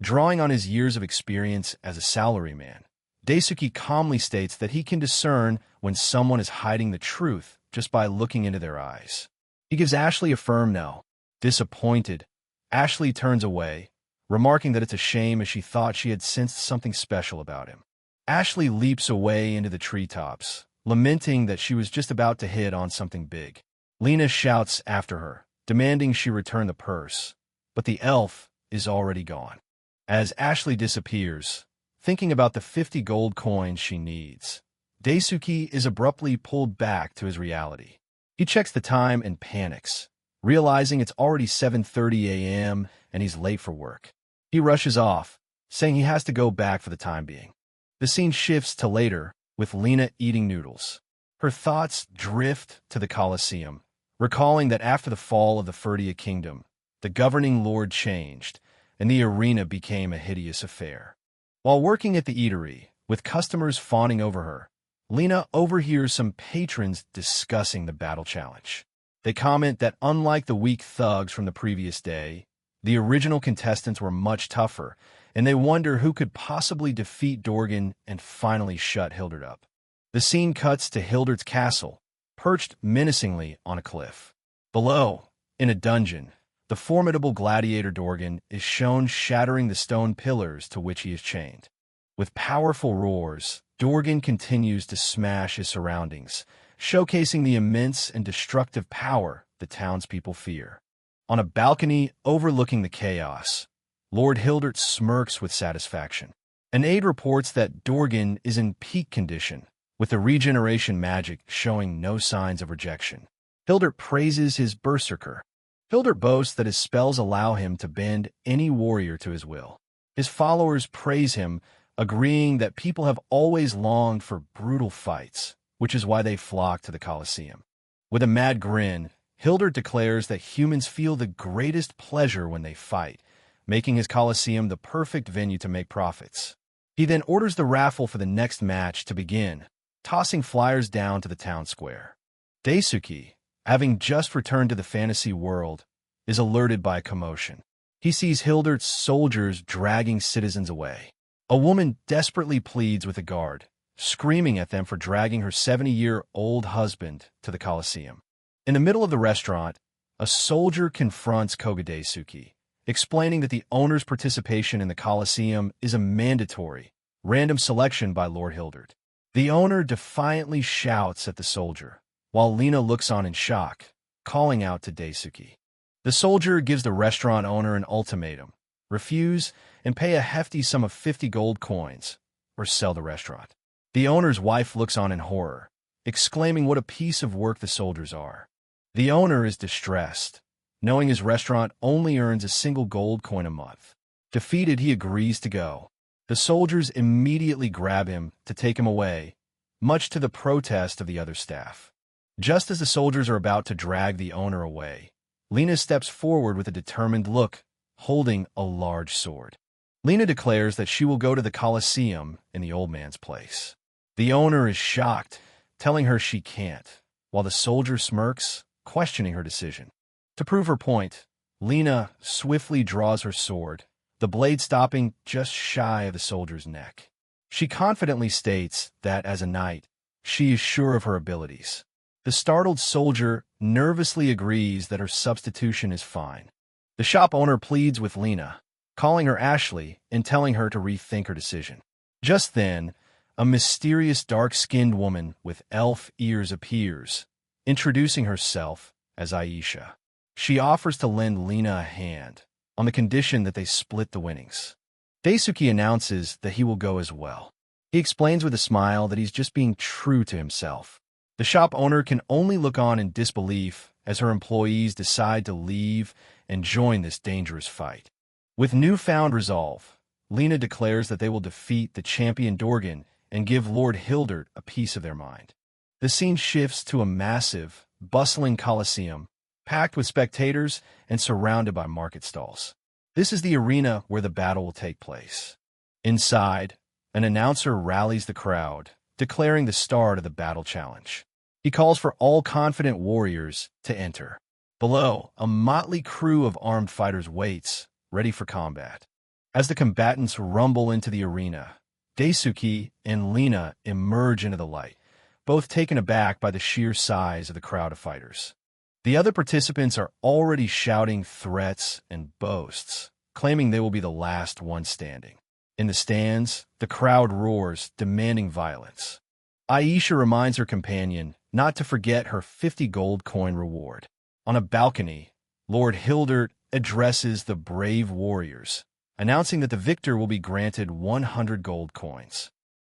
Drawing on his years of experience as a salaryman, Daisuke calmly states that he can discern when someone is hiding the truth just by looking into their eyes. He gives Ashley a firm no. Disappointed, Ashley turns away, remarking that it's a shame as she thought she had sensed something special about him. Ashley leaps away into the treetops, lamenting that she was just about to hit on something big. Lena shouts after her, demanding she return the purse, but the elf is already gone. As Ashley disappears, thinking about the 50 gold coins she needs, Daisuke is abruptly pulled back to his reality. He checks the time and panics, realizing it's already 7:30 a.m. and he's late for work. He rushes off, saying he has to go back for the time being. The scene shifts to later, with Lena eating noodles. Her thoughts drift to the Colosseum, recalling that after the fall of the Ferdia Kingdom, the governing lord changed, and the arena became a hideous affair. While working at the eatery, with customers fawning over her, Lena overhears some patrons discussing the battle challenge. They comment that unlike the weak thugs from the previous day, the original contestants were much tougher, and they wonder who could possibly defeat Dorgan and finally shut Hildert up. The scene cuts to Hildert's castle, perched menacingly on a cliff. Below, in a dungeon, the formidable gladiator Dorgan is shown shattering the stone pillars to which he is chained. With powerful roars, Dorgan continues to smash his surroundings, showcasing the immense and destructive power the townspeople fear. On a balcony overlooking the chaos, Lord Hildert smirks with satisfaction. An aide reports that Dorgan is in peak condition, with the regeneration magic showing no signs of rejection. Hildert praises his berserker. Hildert boasts that his spells allow him to bend any warrior to his will. His followers praise him, agreeing that people have always longed for brutal fights, which is why they flock to the Colosseum. With a mad grin, Hildert declares that humans feel the greatest pleasure when they fight, making his Colosseum the perfect venue to make profits. He then orders the raffle for the next match to begin, tossing flyers down to the town square. Daisuke, having just returned to the fantasy world, is alerted by a commotion. He sees Hildert's soldiers dragging citizens away. A woman desperately pleads with a guard, screaming at them for dragging her 70-year-old husband to the Colosseum. In the middle of the restaurant, a soldier confronts Koga Daisuke, explaining that the owner's participation in the Colosseum is a mandatory, random selection by Lord Hildert. The owner defiantly shouts at the soldier, while Lena looks on in shock, calling out to Daisuke. The soldier gives the restaurant owner an ultimatum: refuse and pay a hefty sum of 50 gold coins, or sell the restaurant. The owner's wife looks on in horror, exclaiming what a piece of work the soldiers are. The owner is distressed, knowing his restaurant only earns a single gold coin a month. Defeated, he agrees to go. The soldiers immediately grab him to take him away, much to the protest of the other staff. Just as the soldiers are about to drag the owner away, Lena steps forward with a determined look, holding a large sword. Lena declares that she will go to the Colosseum in the old man's place. The owner is shocked, telling her she can't, while the soldier smirks, questioning her decision. To prove her point, Lena swiftly draws her sword, the blade stopping just shy of the soldier's neck. She confidently states that, as a knight, she is sure of her abilities. The startled soldier nervously agrees that her substitution is fine. The shop owner pleads with Lena, calling her Ashley and telling her to rethink her decision. Just then, a mysterious dark-skinned woman with elf ears appears, introducing herself as Aisha. She offers to lend Lena a hand, on the condition that they split the winnings. Daisuke announces that he will go as well. He explains with a smile that he's just being true to himself. The shop owner can only look on in disbelief as her employees decide to leave and join this dangerous fight. With newfound resolve, Lena declares that they will defeat the champion Dorgan and give Lord Hildert a piece of their mind. The scene shifts to a massive, bustling coliseum, packed with spectators and surrounded by market stalls. This is the arena where the battle will take place. Inside, an announcer rallies the crowd, declaring the start of the battle challenge. He calls for all confident warriors to enter. Below, a motley crew of armed fighters waits, ready for combat. As the combatants rumble into the arena, Daisuke and Lena emerge into the light, both taken aback by the sheer size of the crowd of fighters. The other participants are already shouting threats and boasts, claiming they will be the last one standing. In the stands, the crowd roars, demanding violence. Aisha reminds her companion not to forget her 50 gold coin reward. On a balcony, Lord Hildert addresses the brave warriors, announcing that the victor will be granted 100 gold coins.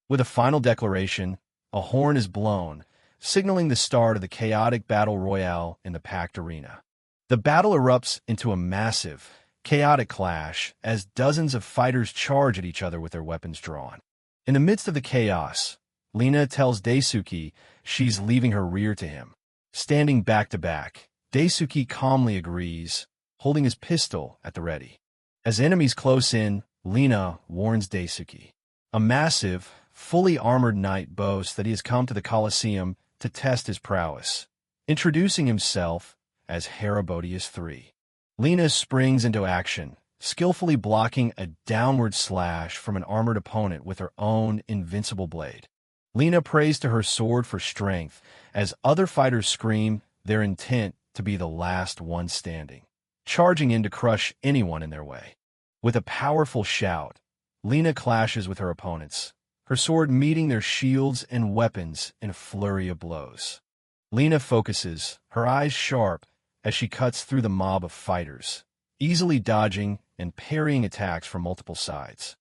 With a final declaration, a horn is blown, signaling the start of the chaotic battle royale in the packed arena. The battle erupts into a massive, chaotic clash as dozens of fighters charge at each other with their weapons drawn. In the midst of the chaos, Lena tells Daisuke she's leaving her rear to him. Standing back to back, Daisuke calmly agrees, holding his pistol at the ready. As enemies close in, Lena warns Daisuke. A massive, fully armored knight boasts that he has come to the Colosseum to test his prowess, introducing himself as Herodias III. Lena springs into action, skillfully blocking a downward slash from an armored opponent with her own invincible blade. Lena prays to her sword for strength as other fighters scream their intent to be the last one standing, charging in to crush anyone in their way. With a powerful shout, Lena clashes with her opponents, her sword meeting their shields and weapons in a flurry of blows. Lena focuses, her eyes sharp, as she cuts through the mob of fighters, easily dodging and parrying attacks from multiple sides.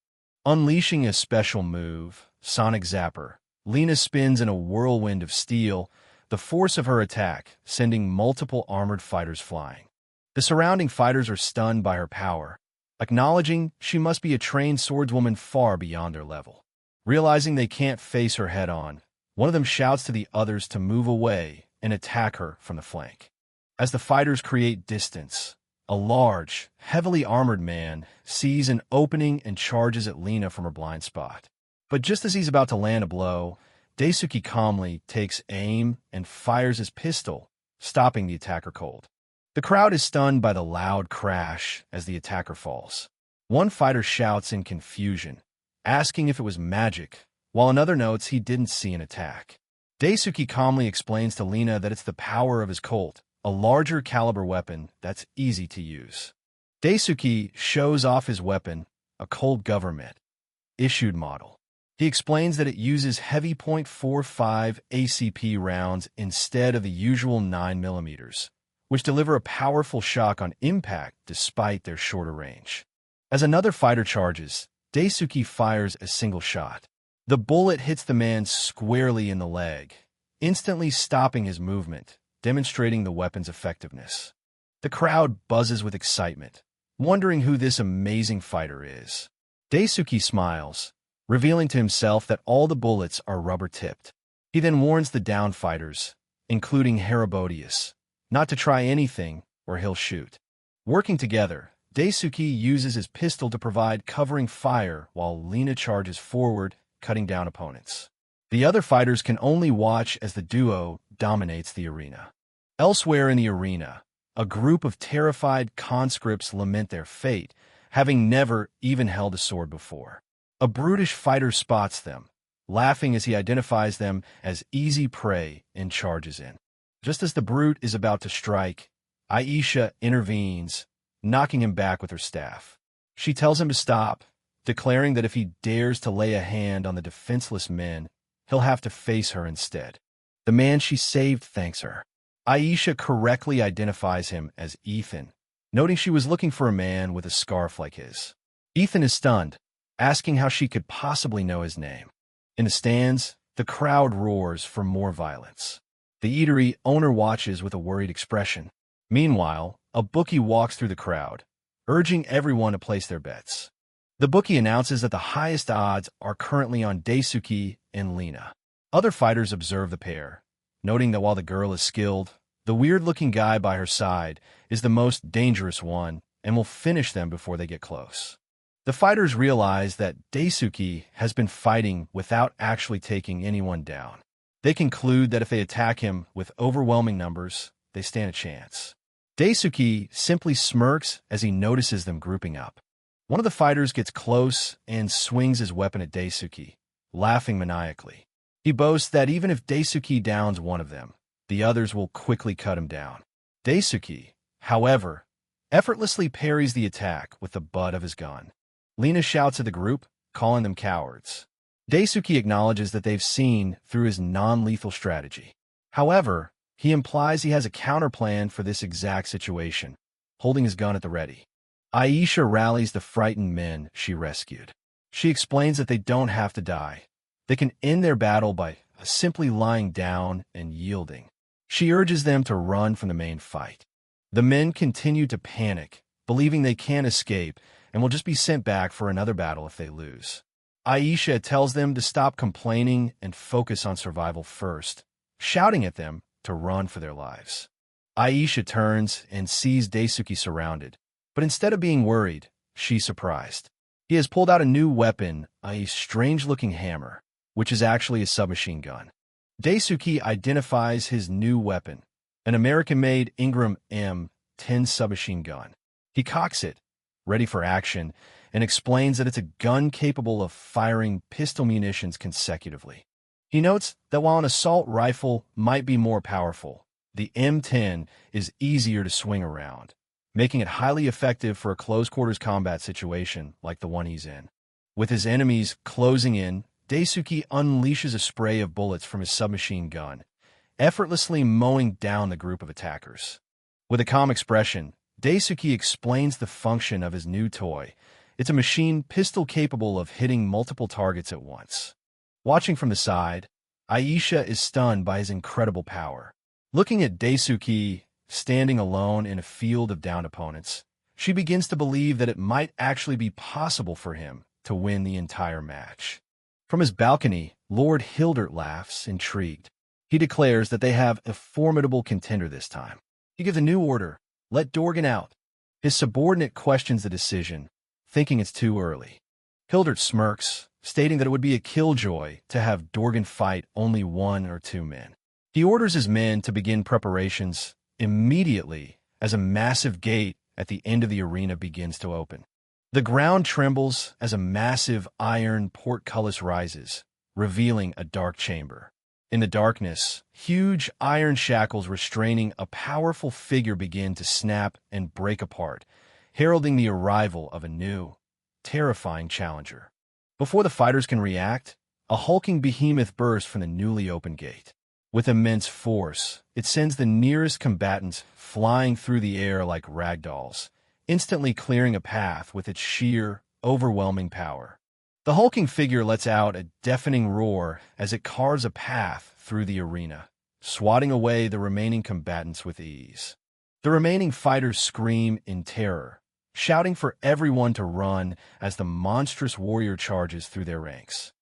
Unleashing a special move, Sonic Zapper, Lena spins in a whirlwind of steel, the force of her attack sending multiple armored fighters flying. The surrounding fighters are stunned by her power, acknowledging she must be a trained swordswoman far beyond their level. Realizing they can't face her head-on, one of them shouts to the others to move away and attack her from the flank. As the fighters create distance, a large, heavily armored man sees an opening and charges at Lena from her blind spot. But just as he's about to land a blow, Daisuke calmly takes aim and fires his pistol, stopping the attacker cold. The crowd is stunned by the loud crash as the attacker falls. One fighter shouts in confusion, asking if it was magic, while another notes he didn't see an attack. Daisuke calmly explains to Lena that it's the power of his Colt, a larger caliber weapon that's easy to use. Daisuke shows off his weapon, a Colt government-issued model. He explains that it uses heavy .45 ACP rounds instead of the usual 9mm, which deliver a powerful shock on impact despite their shorter range. As another fighter charges, Daisuke fires a single shot. The bullet hits the man squarely in the leg, instantly stopping his movement, demonstrating the weapon's effectiveness. The crowd buzzes with excitement, wondering who this amazing fighter is. Daisuke smiles, revealing to himself that all the bullets are rubber-tipped. He then warns the downed fighters, including Herodias, not to try anything or he'll shoot. Working together, Daisuke uses his pistol to provide covering fire while Lena charges forward, cutting down opponents. The other fighters can only watch as the duo dominates the arena. Elsewhere in the arena, a group of terrified conscripts lament their fate having never even held a sword before. A brutish fighter spots them, laughing as he identifies them as easy prey and charges in. Just as the brute is about to strike, Aisha intervenes, knocking him back with her staff. She tells him to stop, declaring that if he dares to lay a hand on the defenseless men, he'll have to face her instead. The man she saved thanks her. Aisha correctly identifies him as Ethan, noting she was looking for a man with a scarf like his. Ethan is stunned, asking how she could possibly know his name. In the stands, the crowd roars for more violence. The eatery owner watches with a worried expression. Meanwhile, a bookie walks through the crowd, urging everyone to place their bets. The bookie announces that the highest odds are currently on Daisuke and Lena. Other fighters observe the pair, noting that while the girl is skilled, the weird-looking guy by her side is the most dangerous one and will finish them before they get close. The fighters realize that Daisuke has been fighting without actually taking anyone down. They conclude that if they attack him with overwhelming numbers, they stand a chance. Daisuke simply smirks as he notices them grouping up. One of the fighters gets close and swings his weapon at Daisuke, laughing maniacally. He boasts that even if Daisuke downs one of them, the others will quickly cut him down. Daisuke, however, effortlessly parries the attack with the butt of his gun. Lena shouts at the group, calling them cowards. Daisuke acknowledges that they've seen through his non-lethal strategy. However, he implies he has a counterplan for this exact situation, holding his gun at the ready. Aisha rallies the frightened men she rescued. She explains that they don't have to die. They can end their battle by simply lying down and yielding. She urges them to run from the main fight. The men continue to panic, believing they can't escape and will just be sent back for another battle if they lose. Aisha tells them to stop complaining and focus on survival first, shouting at them to run for their lives. Aisha turns and sees Daisuke surrounded, but instead of being worried, she's surprised. He has pulled out a new weapon, a strange-looking hammer, which is actually a submachine gun. Daisuke identifies his new weapon, an American-made Ingram M10 submachine gun. He cocks it, ready for action, and explains that it's a gun capable of firing pistol munitions consecutively. He notes that while an assault rifle might be more powerful, the M10 is easier to swing around, making it highly effective for a close-quarters combat situation like the one he's in. With his enemies closing in, Daisuke unleashes a spray of bullets from his submachine gun, effortlessly mowing down the group of attackers. With a calm expression, Daisuke explains the function of his new toy. It's a machine pistol capable of hitting multiple targets at once. Watching from the side, Aisha is stunned by his incredible power. Looking at Daisuke standing alone in a field of downed opponents, she begins to believe that it might actually be possible for him to win the entire match. From his balcony, Lord Hildert laughs, intrigued. He declares that they have a formidable contender this time. He gives a new order: let Dorgan out. His subordinate questions the decision, thinking it's too early. Hildert smirks, stating that it would be a killjoy to have Dorgan fight only 1 or 2 men. He orders his men to begin preparations immediately as a massive gate at the end of the arena begins to open. The ground trembles as a massive iron portcullis rises, revealing a dark chamber. In the darkness, huge iron shackles restraining a powerful figure begin to snap and break apart, heralding the arrival of a new, terrifying challenger. Before the fighters can react, a hulking behemoth bursts from the newly opened gate. With immense force, it sends the nearest combatants flying through the air like ragdolls, instantly clearing a path with its sheer, overwhelming power. The hulking figure lets out a deafening roar as it carves a path through the arena, swatting away the remaining combatants with ease. The remaining fighters scream in terror, shouting for everyone to run as the monstrous warrior charges through their ranks.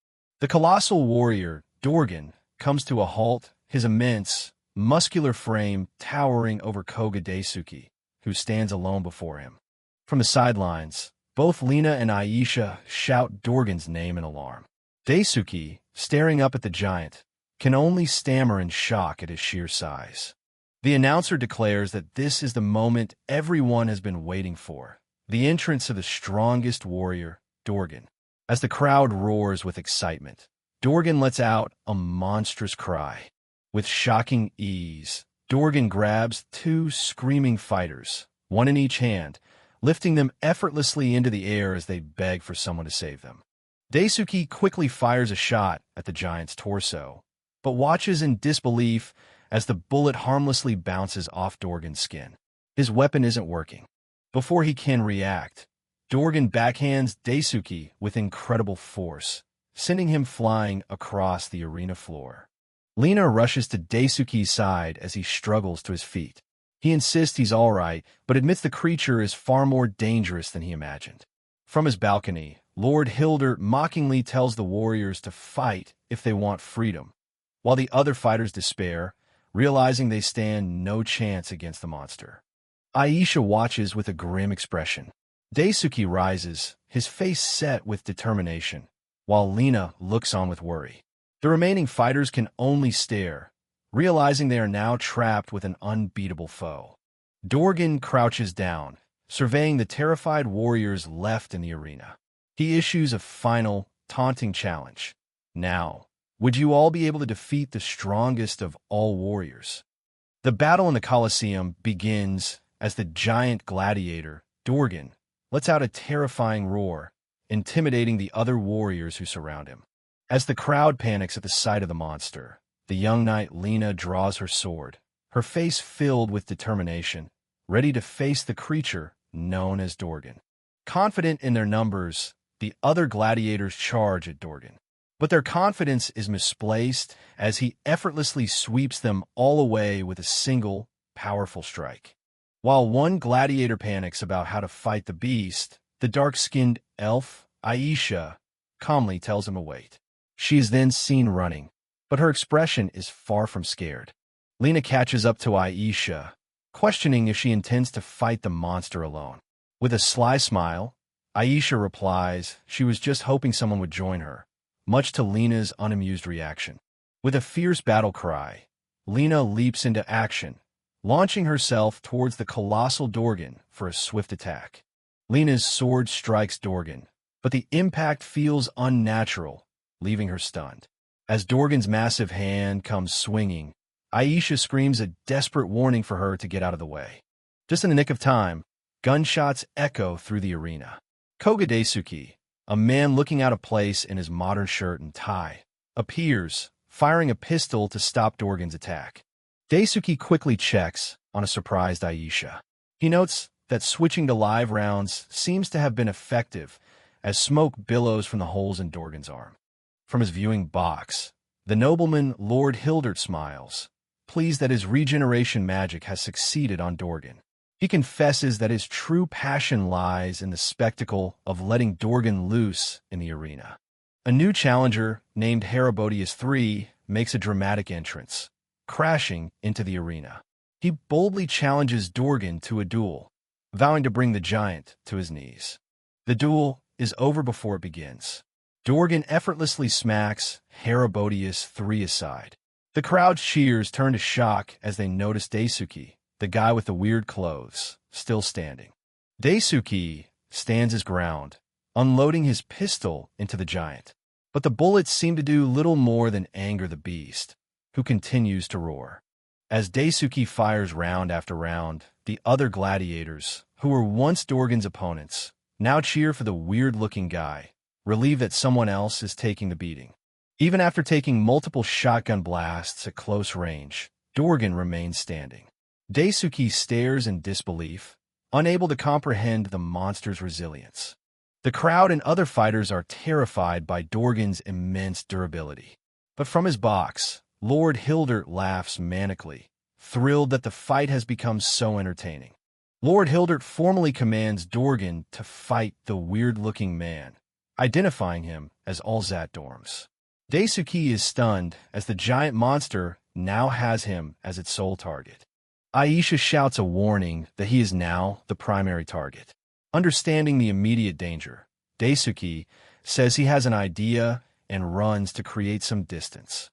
The colossal warrior, Dorgan, comes to a halt, his immense, muscular frame towering over Koga Daisuke, who stands alone before him. From the sidelines, both Lena and Aisha shout Dorgan's name in alarm. Daisuke, staring up at the giant, can only stammer in shock at his sheer size. The announcer declares that this is the moment everyone has been waiting for, the entrance of the strongest warrior, Dorgan. As the crowd roars with excitement, Dorgan lets out a monstrous cry. With shocking ease, Dorgan grabs two screaming fighters, one in each hand, lifting them effortlessly into the air as they beg for someone to save them. Daisuke quickly fires a shot at the giant's torso, but watches in disbelief as the bullet harmlessly bounces off Dorgan's skin. His weapon isn't working. Before he can react, Dorgan backhands Daisuke with incredible force, sending him flying across the arena floor. Lina rushes to Daisuke's side as he struggles to his feet. He insists he's all right, but admits the creature is far more dangerous than he imagined. From his balcony, Lord Hilder mockingly tells the warriors to fight if they want freedom, while the other fighters despair, realizing they stand no chance against the monster. Aisha watches with a grim expression. Daisuke rises, his face set with determination, while Lina looks on with worry. The remaining fighters can only stare, realizing they are now trapped with an unbeatable foe. Dorgan crouches down, surveying the terrified warriors left in the arena. He issues a final, taunting challenge. Now, would you all be able to defeat the strongest of all warriors? The battle in the Colosseum begins as the giant gladiator, Dorgan, lets out a terrifying roar, intimidating the other warriors who surround him. As the crowd panics at the sight of the monster, the young knight Lina draws her sword, her face filled with determination, ready to face the creature known as Dorgan. Confident in their numbers, the other gladiators charge at Dorgan. But their confidence is misplaced as he effortlessly sweeps them all away with a single, powerful strike. While one gladiator panics about how to fight the beast, the dark-skinned elf, Aisha, calmly tells him to wait. She is then seen running, but her expression is far from scared. Lina catches up to Aisha, questioning if she intends to fight the monster alone. With a sly smile, Aisha replies she was just hoping someone would join her, much to Lina's unamused reaction. With a fierce battle cry, Lina leaps into action, launching herself towards the colossal Dorgan for a swift attack. Lina's sword strikes Dorgan, but the impact feels unnatural, leaving her stunned. As Dorgan's massive hand comes swinging, Aisha screams a desperate warning for her to get out of the way. Just in the nick of time, gunshots echo through the arena. Koga Daisuke, a man looking out of place in his modern shirt and tie, appears, firing a pistol to stop Dorgan's attack. Daisuke quickly checks on a surprised Aisha. He notes that switching to live rounds seems to have been effective, as smoke billows from the holes in Dorgan's arm. From his viewing box, the nobleman Lord Hildert smiles, pleased that his regeneration magic has succeeded on Dorgan. He confesses that his true passion lies in the spectacle of letting Dorgan loose in the arena. A new challenger, named Herobodius III, makes a dramatic entrance, crashing into the arena. He boldly challenges Dorgan to a duel, vowing to bring the giant to his knees. The duel is over before it begins. Dorgan effortlessly smacks Herobodius III aside. The crowd's cheers turn to shock as they notice Daisuke, the guy with the weird clothes, still standing. Daisuke stands his ground, unloading his pistol into the giant. But the bullets seem to do little more than anger the beast, who continues to roar. As Daisuke fires round after round, the other gladiators, who were once Dorgan's opponents, now cheer for the weird-looking guy, relieved that someone else is taking the beating. Even after taking multiple shotgun blasts at close range, Dorgan remains standing. Daisuke stares in disbelief, unable to comprehend the monster's resilience. The crowd and other fighters are terrified by Dorgan's immense durability. But from his box, Lord Hildert laughs manically, thrilled that the fight has become so entertaining. Lord Hildert formally commands Dorgan to fight the weird-looking man, identifying him as Alzat Dorms. Daisuke is stunned as the giant monster now has him as its sole target. Aisha shouts a warning that he is now the primary target. Understanding the immediate danger, Daisuke says he has an idea and runs to create some distance.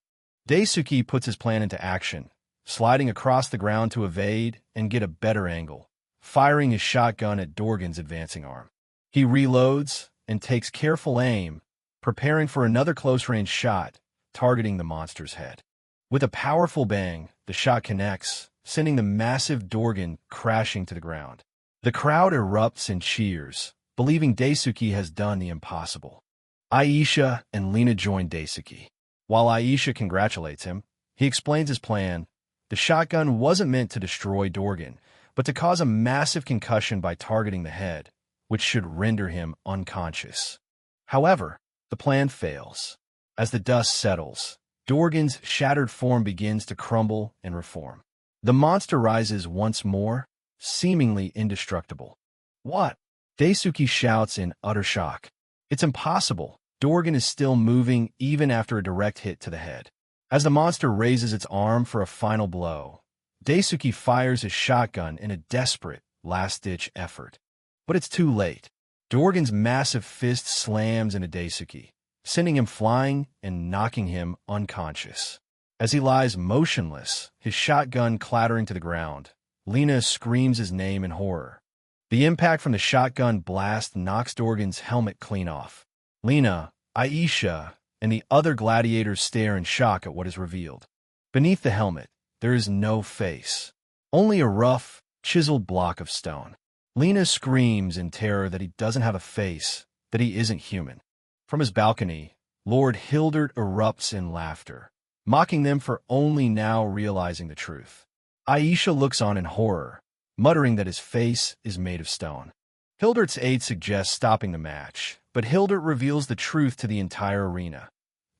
Daisuke puts his plan into action, sliding across the ground to evade and get a better angle, firing his shotgun at Dorgan's advancing arm. He reloads and takes careful aim, preparing for another close-range shot, targeting the monster's head. With a powerful bang, the shot connects, sending the massive Dorgan crashing to the ground. The crowd erupts in cheers, believing Daisuke has done the impossible. Aisha and Lena join Daisuke. While Aisha congratulates him, he explains his plan. The shotgun wasn't meant to destroy Dorgan, but to cause a massive concussion by targeting the head, which should render him unconscious. However, the plan fails. As the dust settles, Dorgan's shattered form begins to crumble and reform. The monster rises once more, seemingly indestructible. What? Daisuke shouts in utter shock. It's impossible. Dorgan is still moving even after a direct hit to the head. As the monster raises its arm for a final blow, Daisuke fires his shotgun in a desperate, last-ditch effort. But it's too late. Dorgan's massive fist slams into Daisuke, sending him flying and knocking him unconscious. As he lies motionless, his shotgun clattering to the ground, Lena screams his name in horror. The impact from the shotgun blast knocks Dorgan's helmet clean off. Lena, Aisha, and the other gladiators stare in shock at what is revealed. Beneath the helmet, there is no face, only a rough, chiseled block of stone. Lena screams in terror that he doesn't have a face, that he isn't human. From his balcony, Lord Hildert erupts in laughter, mocking them for only now realizing the truth. Aisha looks on in horror, muttering that his face is made of stone. Hildert's aide suggests stopping the match, but Hildert reveals the truth to the entire arena.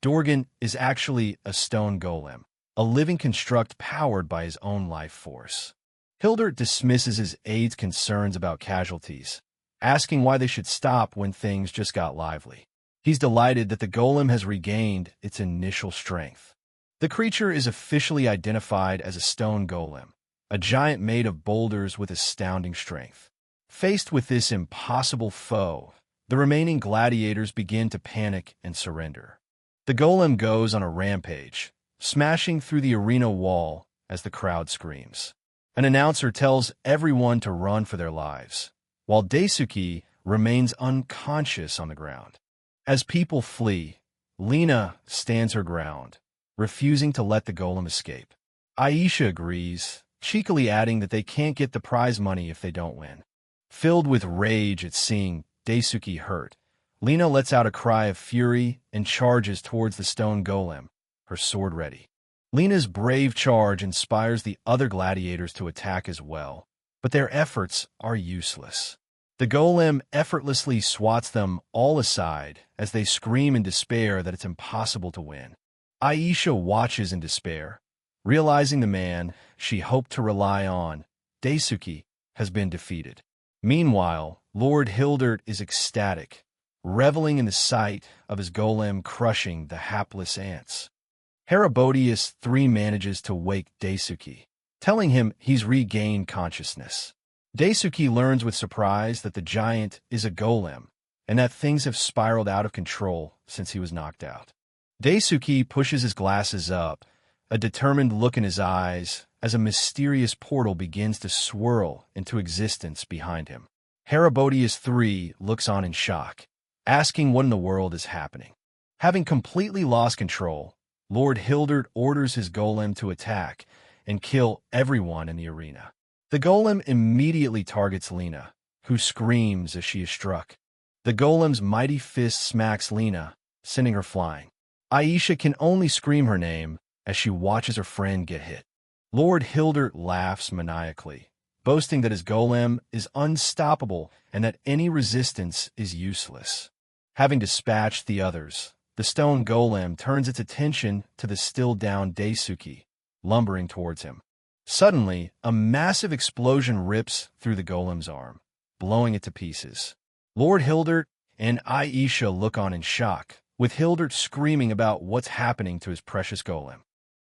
Dorgan is actually a stone golem, a living construct powered by his own life force. Hildert dismisses his aide's concerns about casualties, asking why they should stop when things just got lively. He's delighted that the golem has regained its initial strength. The creature is officially identified as a stone golem, a giant made of boulders with astounding strength. Faced with this impossible foe, the remaining gladiators begin to panic and surrender. The golem goes on a rampage, smashing through the arena wall as the crowd screams. An announcer tells everyone to run for their lives, while Daisuke remains unconscious on the ground. As people flee, Lena stands her ground, refusing to let the golem escape. Aisha agrees, cheekily adding that they can't get the prize money if they don't win. Filled with rage at seeing Daisuke hurt, Lena lets out a cry of fury and charges towards the stone golem, her sword ready. Lena's brave charge inspires the other gladiators to attack as well, but their efforts are useless. The golem effortlessly swats them all aside as they scream in despair that it's impossible to win. Aisha watches in despair, realizing the man she hoped to rely on, Daisuke, has been defeated. Meanwhile, Lord Hildert is ecstatic, reveling in the sight of his golem crushing the hapless ants. Herodias III manages to wake Daisuke, telling him he's regained consciousness. Daisuke learns with surprise that the giant is a golem, and that things have spiraled out of control since he was knocked out. Daisuke pushes his glasses up, a determined look in his eyes, as a mysterious portal begins to swirl into existence behind him. Herodias III looks on in shock, asking what in the world is happening. Having completely lost control, Lord Hildert orders his golem to attack and kill everyone in the arena. The golem immediately targets Lena, who screams as she is struck. The golem's mighty fist smacks Lena, sending her flying. Aisha can only scream her name as she watches her friend get hit. Lord Hildert laughs maniacally, boasting that his golem is unstoppable and that any resistance is useless. Having dispatched the others, the stone golem turns its attention to the still-down Daisuke, lumbering towards him. Suddenly, a massive explosion rips through the golem's arm, blowing it to pieces. Lord Hildert and Aisha look on in shock, with Hildert screaming about what's happening to his precious golem.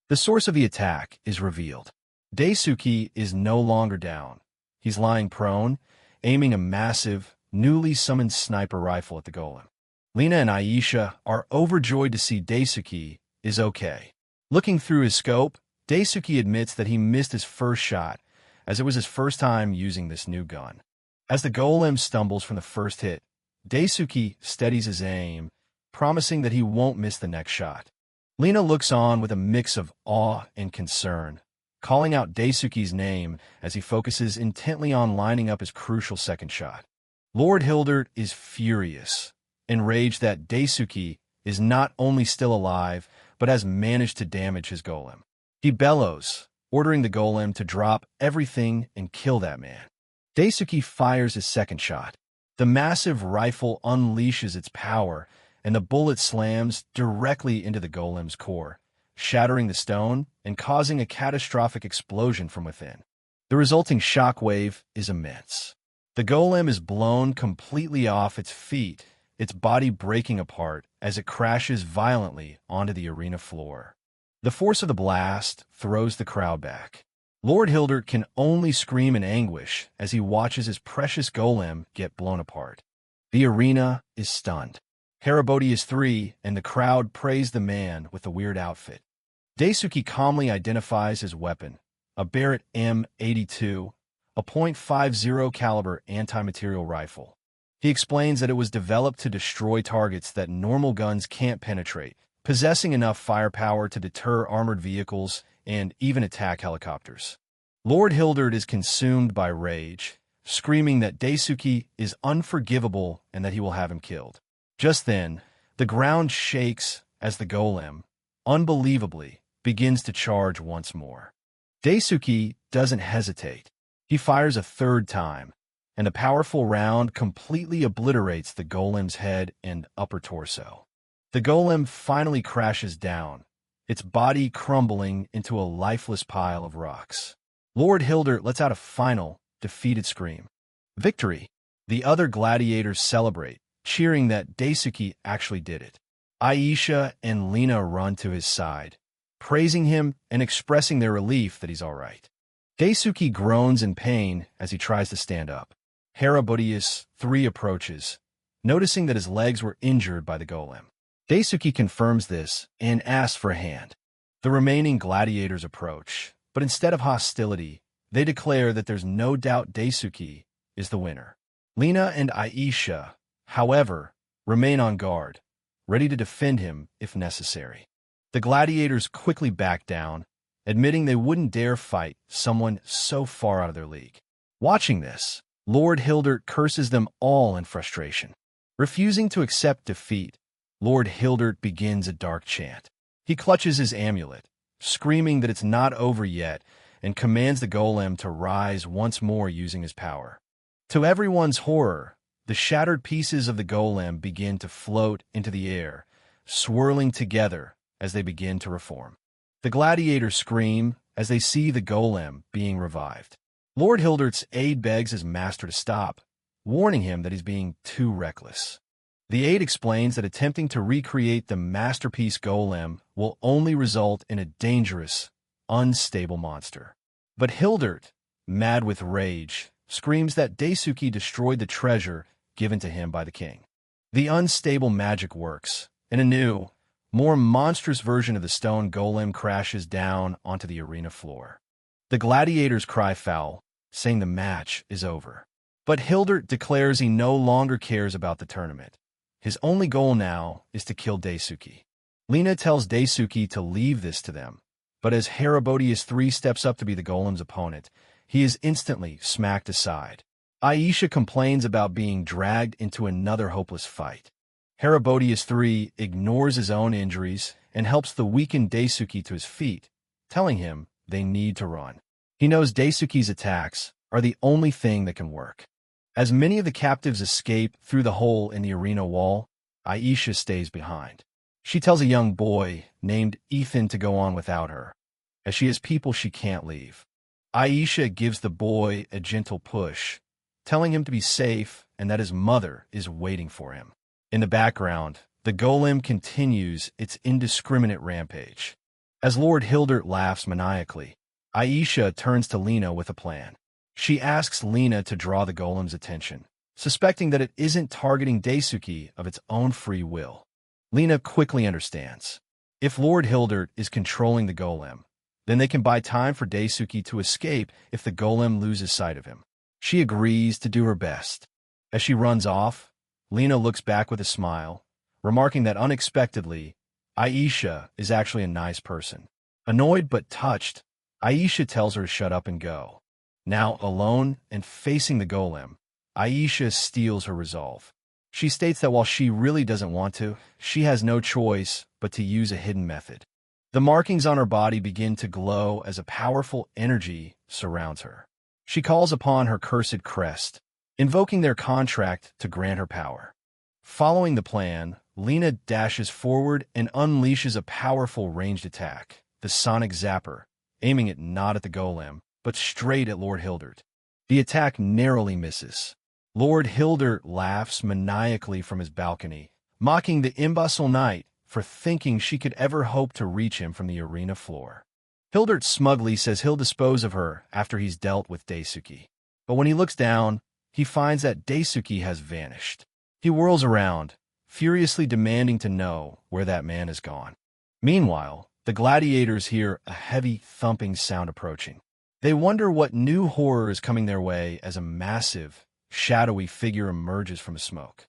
The source of the attack is revealed. Daisuke is no longer down. He's lying prone, aiming a massive, newly summoned sniper rifle at the golem. Lena and Aisha are overjoyed to see Daisuke is okay. Looking through his scope, Daisuke admits that he missed his first shot, as it was his first time using this new gun. As the golem stumbles from the first hit, Daisuke steadies his aim, promising that he won't miss the next shot. Lina looks on with a mix of awe and concern, calling out Daisuke's name as he focuses intently on lining up his crucial second shot. Lord Hildert is furious, enraged that Daisuke is not only still alive, but has managed to damage his golem. He bellows, ordering the golem to drop everything and kill that man. Daisuke fires his second shot. The massive rifle unleashes its power, and the bullet slams directly into the golem's core, shattering the stone and causing a catastrophic explosion from within. The resulting shockwave is immense. The golem is blown completely off its feet, its body breaking apart as it crashes violently onto the arena floor. The force of the blast throws the crowd back. Lord Hildert can only scream in anguish as he watches his precious golem get blown apart. The arena is stunned. Herodias III and the crowd praise the man with the weird outfit. Daisuke calmly identifies his weapon, a Barrett M82, a .50 caliber anti-material rifle. He explains that it was developed to destroy targets that normal guns can't penetrate, possessing enough firepower to deter armored vehicles and even attack helicopters. Lord Hildert is consumed by rage, screaming that Daisuke is unforgivable and that he will have him killed. Just then, the ground shakes as the golem, unbelievably, begins to charge once more. Daisuke doesn't hesitate. He fires a third time, and the powerful round completely obliterates the golem's head and upper torso. The golem finally crashes down, its body crumbling into a lifeless pile of rocks. Lord Hildert lets out a final, defeated scream. Victory! The other gladiators celebrate, cheering that Daisuke actually did it. Aisha and Lina run to his side, praising him and expressing their relief that he's all right. Daisuke groans in pain as he tries to stand up. Herodias III approaches, noticing that his legs were injured by the golem. Daisuke confirms this and asks for a hand. The remaining gladiators approach, but instead of hostility, they declare that there's no doubt Daisuke is the winner. Lina and Aisha, however, remain on guard, ready to defend him if necessary. The gladiators quickly back down, admitting they wouldn't dare fight someone so far out of their league. Watching this, Lord Hildert curses them all in frustration. Refusing to accept defeat, Lord Hildert begins a dark chant. He clutches his amulet, screaming that it's not over yet, and commands the golem to rise once more using his power. To everyone's horror, the shattered pieces of the golem begin to float into the air, swirling together as they begin to reform. The gladiators scream as they see the golem being revived. Lord Hildert's aide begs his master to stop, warning him that he's being too reckless. The aide explains that attempting to recreate the masterpiece golem will only result in a dangerous, unstable monster. But Hildert, mad with rage, screams that Daisuke destroyed the treasure given to him by the king. The unstable magic works, and a new, more monstrous version of the stone golem crashes down onto the arena floor. The gladiators cry foul, saying the match is over. But Hildert declares he no longer cares about the tournament. His only goal now is to kill Daisuke. Lina tells Daisuke to leave this to them, but as Herodias III steps up to be the golem's opponent, he is instantly smacked aside. Aisha complains about being dragged into another hopeless fight. Herodias III ignores his own injuries and helps the weakened Daisuke to his feet, telling him they need to run. He knows Daisuke's attacks are the only thing that can work. As many of the captives escape through the hole in the arena wall, Aisha stays behind. She tells a young boy named Ethan to go on without her, as she has people she can't leave. Aisha gives the boy a gentle push, telling him to be safe and that his mother is waiting for him. In the background, the golem continues its indiscriminate rampage. As Lord Hildert laughs maniacally, Aisha turns to Lina with a plan. She asks Lina to draw the golem's attention, suspecting that it isn't targeting Daisuke of its own free will. Lina quickly understands. If Lord Hildert is controlling the golem, Then they can buy time for Daisuke to escape if the golem loses sight of him. She agrees to do her best. As she runs off, Lena looks back with a smile, remarking that unexpectedly, Aisha is actually a nice person. Annoyed but touched, Aisha tells her to shut up and go. Now alone and facing the golem, Aisha steals her resolve. She states that while she really doesn't want to, she has no choice but to use a hidden method. The markings on her body begin to glow as a powerful energy surrounds her. She calls upon her cursed crest, invoking their contract to grant her power. Following the plan, Lena dashes forward and unleashes a powerful ranged attack, the Sonic Zapper, aiming it not at the golem, but straight at Lord Hildert. The attack narrowly misses. Lord Hildert laughs maniacally from his balcony, mocking the imbecile knight for thinking she could ever hope to reach him from the arena floor. Hildert smugly says he'll dispose of her after he's dealt with Daisuke. But when he looks down, he finds that Daisuke has vanished. He whirls around, furiously demanding to know where that man has gone. Meanwhile, the gladiators hear a heavy thumping sound approaching. They wonder what new horror is coming their way as a massive, shadowy figure emerges from the smoke.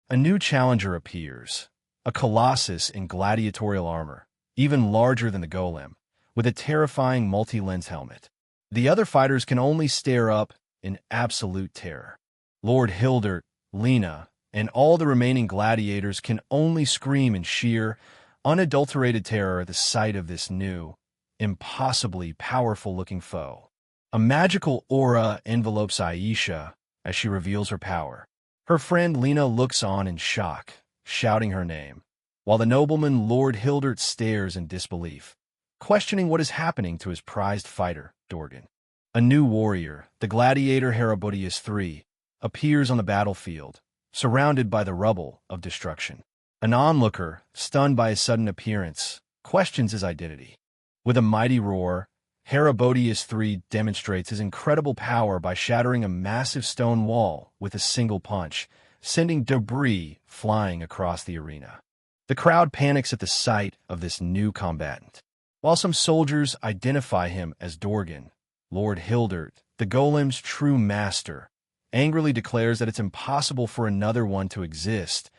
A new challenger appears, a colossus in gladiatorial armor, even larger than the golem, with a terrifying multi-lens helmet. The other fighters can only stare up in absolute terror. Lord Hildert, Lena, and all the remaining gladiators can only scream in sheer, unadulterated terror at the sight of this new, impossibly powerful-looking foe. A magical aura envelopes Aisha as she reveals her power. Her friend Lena looks on in shock, shouting her name, while the nobleman Lord Hildert stares in disbelief, questioning what is happening to his prized fighter, Dorgan. A new warrior, the gladiator Herodias III, appears on the battlefield, surrounded by the rubble of destruction. An onlooker, stunned by his sudden appearance, questions his identity. With a mighty roar, Herodias III demonstrates his incredible power by shattering a massive stone wall with a single punch, sending debris flying across the arena. The crowd panics at the sight of this new combatant. While some soldiers identify him as Dorgan, Lord Hildert, the golem's true master, angrily declares that it's impossible for another one to exist,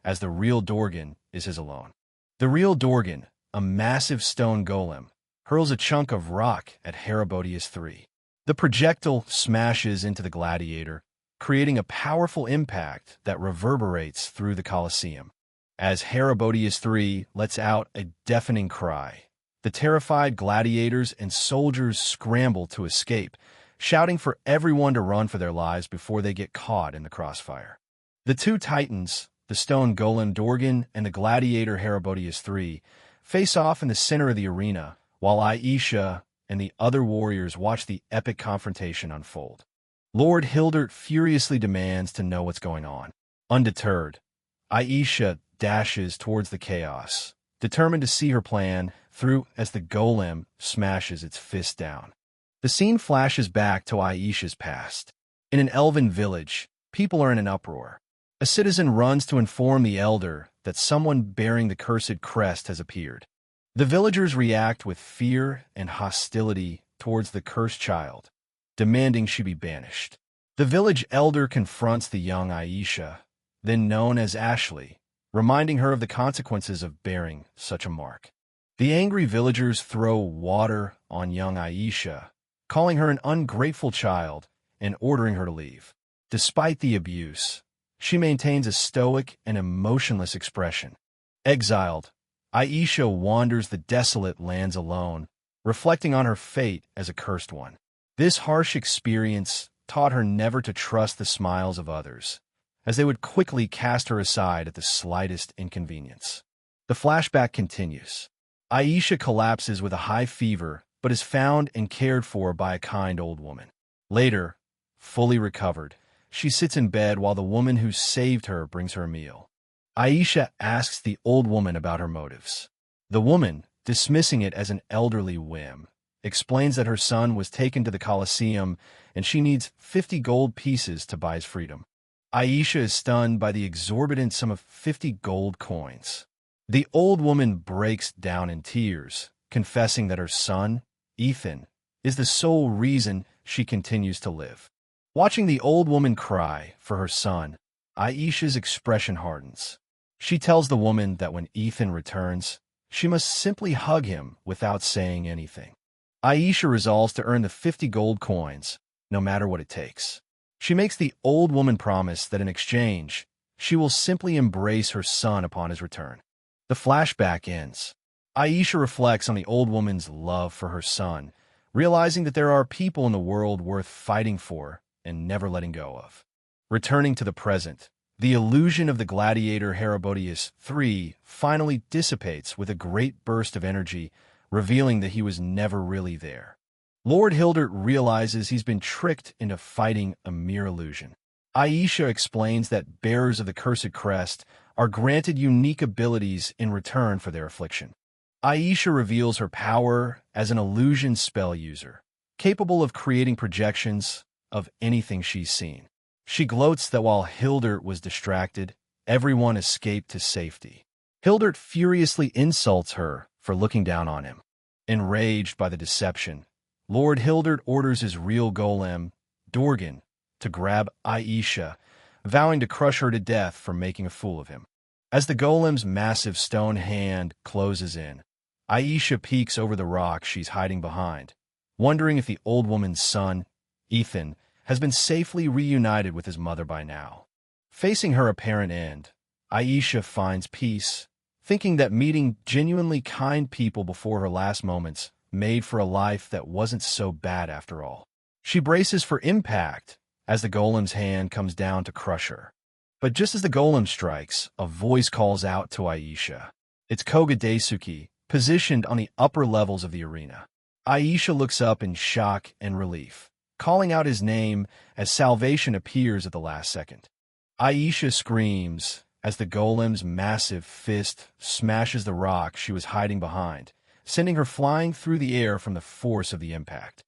as the real Dorgan is his alone. The real Dorgan, a massive stone golem, hurls a chunk of rock at Herodias III. The projectile smashes into the gladiator, creating a powerful impact that reverberates through the Colosseum. As Herodias III lets out a deafening cry, the terrified gladiators and soldiers scramble to escape, shouting for everyone to run for their lives before they get caught in the crossfire. The two titans, the stone golem Dorgan and the gladiator Herodias III, face off in the center of the arena, while Aisha and the other warriors watch the epic confrontation unfold. Lord Hildert furiously demands to know what's going on. Undeterred, Aisha dashes towards the chaos, determined to see her plan through as the golem smashes its fist down. The scene flashes back to Aisha's past. In an elven village, people are in an uproar. A citizen runs to inform the elder that someone bearing the cursed crest has appeared. The villagers react with fear and hostility towards the cursed child, demanding she be banished. The village elder confronts the young Aisha, then known as Ashley, reminding her of the consequences of bearing such a mark. The angry villagers throw water on young Aisha, calling her an ungrateful child and ordering her to leave. Despite the abuse, she maintains a stoic and emotionless expression. Exiled, Aisha wanders the desolate lands alone, reflecting on her fate as a cursed one. This harsh experience taught her never to trust the smiles of others, as they would quickly cast her aside at the slightest inconvenience. The flashback continues. Aisha collapses with a high fever, but is found and cared for by a kind old woman. Later, fully recovered, she sits in bed while the woman who saved her brings her a meal. Aisha asks the old woman about her motives. The woman, dismissing it as an elderly whim, explains that her son was taken to the Colosseum and she needs 50 gold pieces to buy his freedom. Aisha is stunned by the exorbitant sum of 50 gold coins. The old woman breaks down in tears, confessing that her son, Ethan, is the sole reason she continues to live. Watching the old woman cry for her son, Aisha's expression hardens. She tells the woman that when Ethan returns, she must simply hug him without saying anything. Aisha resolves to earn the 50 gold coins, no matter what it takes. She makes the old woman promise that in exchange, she will simply embrace her son upon his return. The flashback ends. Aisha reflects on the old woman's love for her son, realizing that there are people in the world worth fighting for and never letting go of. Returning to the present, the illusion of the gladiator Herodias III finally dissipates with a great burst of energy, revealing that he was never really there. Lord Hildert realizes he's been tricked into fighting a mere illusion. Aisha explains that bearers of the Cursed Crest are granted unique abilities in return for their affliction. Aisha reveals her power as an illusion spell user, capable of creating projections of anything she's seen. She gloats that while Hildert was distracted, everyone escaped to safety. Hildert furiously insults her for looking down on him. Enraged by the deception, Lord Hildert orders his real golem, Dorgan, to grab Aisha, vowing to crush her to death for making a fool of him. As the golem's massive stone hand closes in, Aisha peeks over the rock she's hiding behind, wondering if the old woman's son, Ethan, has been safely reunited with his mother by now. Facing her apparent end, Aisha finds peace, thinking that meeting genuinely kind people before her last moments made for a life that wasn't so bad after all. She braces for impact as the golem's hand comes down to crush her. But just as the golem strikes, a voice calls out to Aisha. It's Koga Daisuke, positioned on the upper levels of the arena. Aisha looks up in shock and relief, calling out his name as salvation appears at the last second. Aisha screams as the golem's massive fist smashes the rock she was hiding behind, sending her flying through the air from the force of the impact.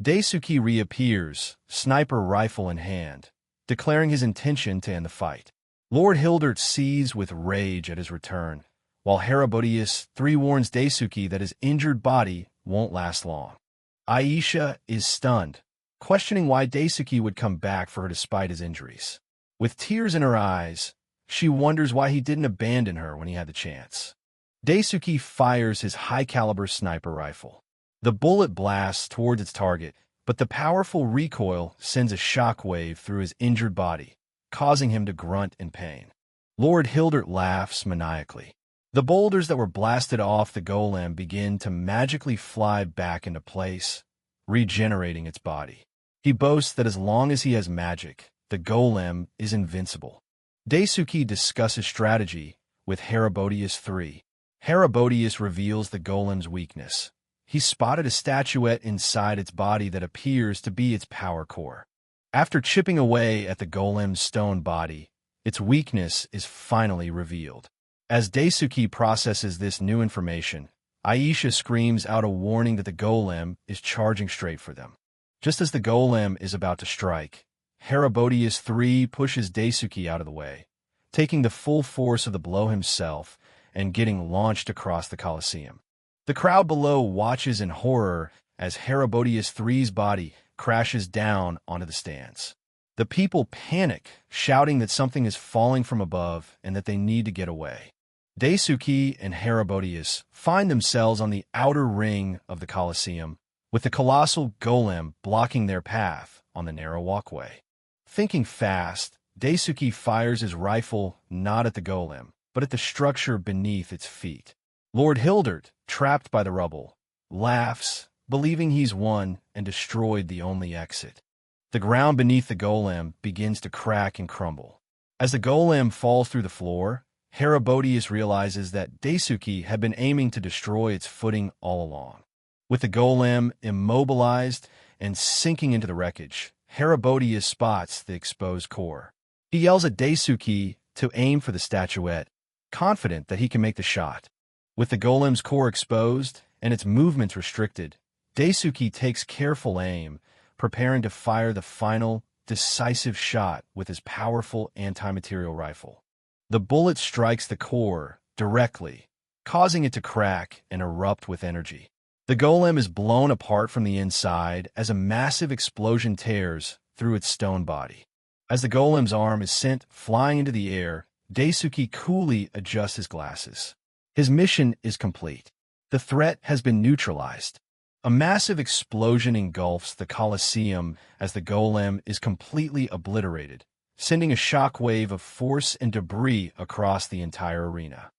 Daisuke reappears, sniper rifle in hand, declaring his intention to end the fight. Lord Hildert seethes with rage at his return, while Herodias III warns Daisuke that his injured body won't last long. Aisha is stunned, questioning why Daisuke would come back for her despite his injuries. With tears in her eyes, she wonders why he didn't abandon her when he had the chance. Daisuke fires his high-caliber sniper rifle. The bullet blasts towards its target, but the powerful recoil sends a shockwave through his injured body, causing him to grunt in pain. Lord Hildert laughs maniacally. The boulders that were blasted off the golem begin to magically fly back into place, regenerating its body. He boasts that as long as he has magic, the golem is invincible. Daisuke discusses strategy with Herodias III. Herodias reveals the golem's weakness. He spotted a statuette inside its body that appears to be its power core. After chipping away at the golem's stone body, its weakness is finally revealed. As Daisuke processes this new information, Aisha screams out a warning that the golem is charging straight for them. Just as the golem is about to strike, Herodias III pushes Daisuke out of the way, taking the full force of the blow himself and getting launched across the Colosseum. The crowd below watches in horror as Herodias III's body crashes down onto the stands. The people panic, shouting that something is falling from above and that they need to get away. Daisuke and Herodias find themselves on the outer ring of the Colosseum, with the colossal golem blocking their path on the narrow walkway. Thinking fast, Daisuke fires his rifle not at the golem, but at the structure beneath its feet. Lord Hildert, trapped by the rubble, laughs, believing he's won and destroyed the only exit. The ground beneath the golem begins to crack and crumble. As the golem falls through the floor, Herodias realizes that Daisuke had been aiming to destroy its footing all along. With the golem immobilized and sinking into the wreckage, Herodias spots the exposed core. He yells at Daisuke to aim for the statuette, confident that he can make the shot. With the golem's core exposed and its movements restricted, Daisuke takes careful aim, preparing to fire the final, decisive shot with his powerful anti-material rifle. The bullet strikes the core directly, causing it to crack and erupt with energy. The golem is blown apart from the inside as a massive explosion tears through its stone body. As the golem's arm is sent flying into the air, Daisuke coolly adjusts his glasses. His mission is complete. The threat has been neutralized. A massive explosion engulfs the Colosseum as the golem is completely obliterated, sending a shockwave of force and debris across the entire arena.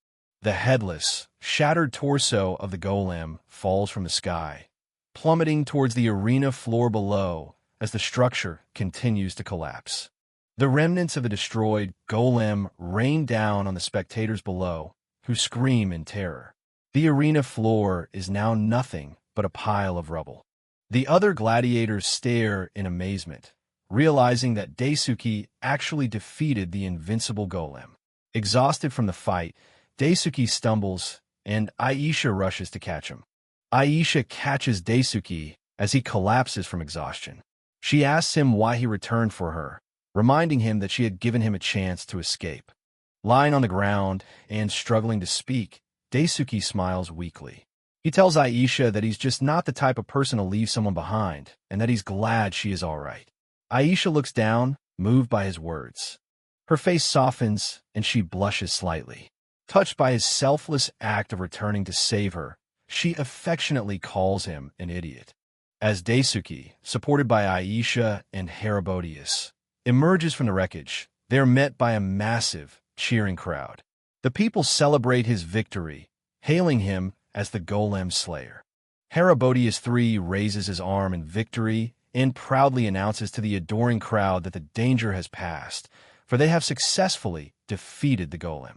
The headless, shattered torso of the golem falls from the sky, plummeting towards the arena floor below as the structure continues to collapse. The remnants of the destroyed golem rain down on the spectators below, who scream in terror. The arena floor is now nothing but a pile of rubble. The other gladiators stare in amazement, realizing that Daisuke actually defeated the invincible golem. Exhausted from the fight, Daisuke stumbles, and Aisha rushes to catch him. Aisha catches Daisuke as he collapses from exhaustion. She asks him why he returned for her, reminding him that she had given him a chance to escape. Lying on the ground and struggling to speak, Daisuke smiles weakly. He tells Aisha that he's just not the type of person to leave someone behind, and that he's glad she is all right. Aisha looks down, moved by his words. Her face softens, and she blushes slightly. Touched by his selfless act of returning to save her, she affectionately calls him an idiot. As Daisuke, supported by Aisha and Herodias, emerges from the wreckage, they are met by a massive, cheering crowd. The people celebrate his victory, hailing him as the Golem Slayer. Herodias III raises his arm in victory and proudly announces to the adoring crowd that the danger has passed, for they have successfully defeated the golem.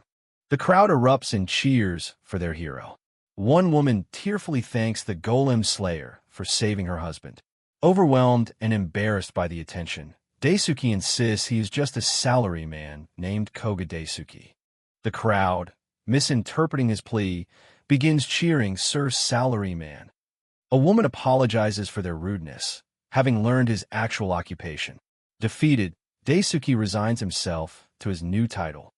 The crowd erupts in cheers for their hero. One woman tearfully thanks the Golem Slayer for saving her husband. Overwhelmed and embarrassed by the attention, Daisuke insists he is just a salaryman named Koga Daisuke. The crowd, misinterpreting his plea, begins cheering Sir Salaryman. A woman apologizes for their rudeness, having learned his actual occupation. Defeated, Daisuke resigns himself to his new title.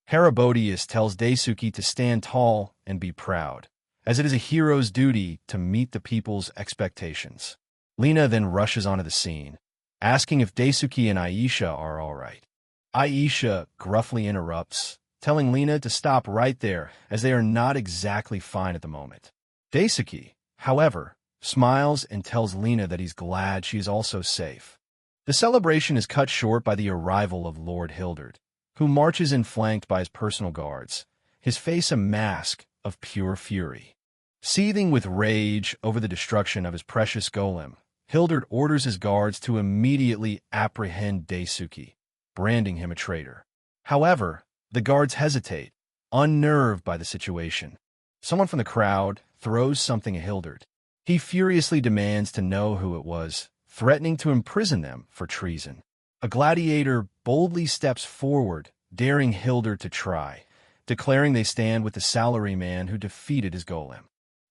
Herodias tells Daisuke to stand tall and be proud, as it is a hero's duty to meet the people's expectations. Lena then rushes onto the scene, asking if Daisuke and Aisha are all right. Aisha gruffly interrupts, telling Lena to stop right there as they are not exactly fine at the moment. Daisuke, however, smiles and tells Lena that he's glad she is also safe. The celebration is cut short by the arrival of Lord Hildert, who marches in flanked by his personal guards, his face a mask of pure fury. Seething with rage over the destruction of his precious golem, Hildert orders his guards to immediately apprehend Daisuke, branding him a traitor. However, the guards hesitate, unnerved by the situation. Someone from the crowd throws something at Hildert. He furiously demands to know who it was, threatening to imprison them for treason. A gladiator boldly steps forward, daring Hildert to try, declaring they stand with the salaryman who defeated his golem.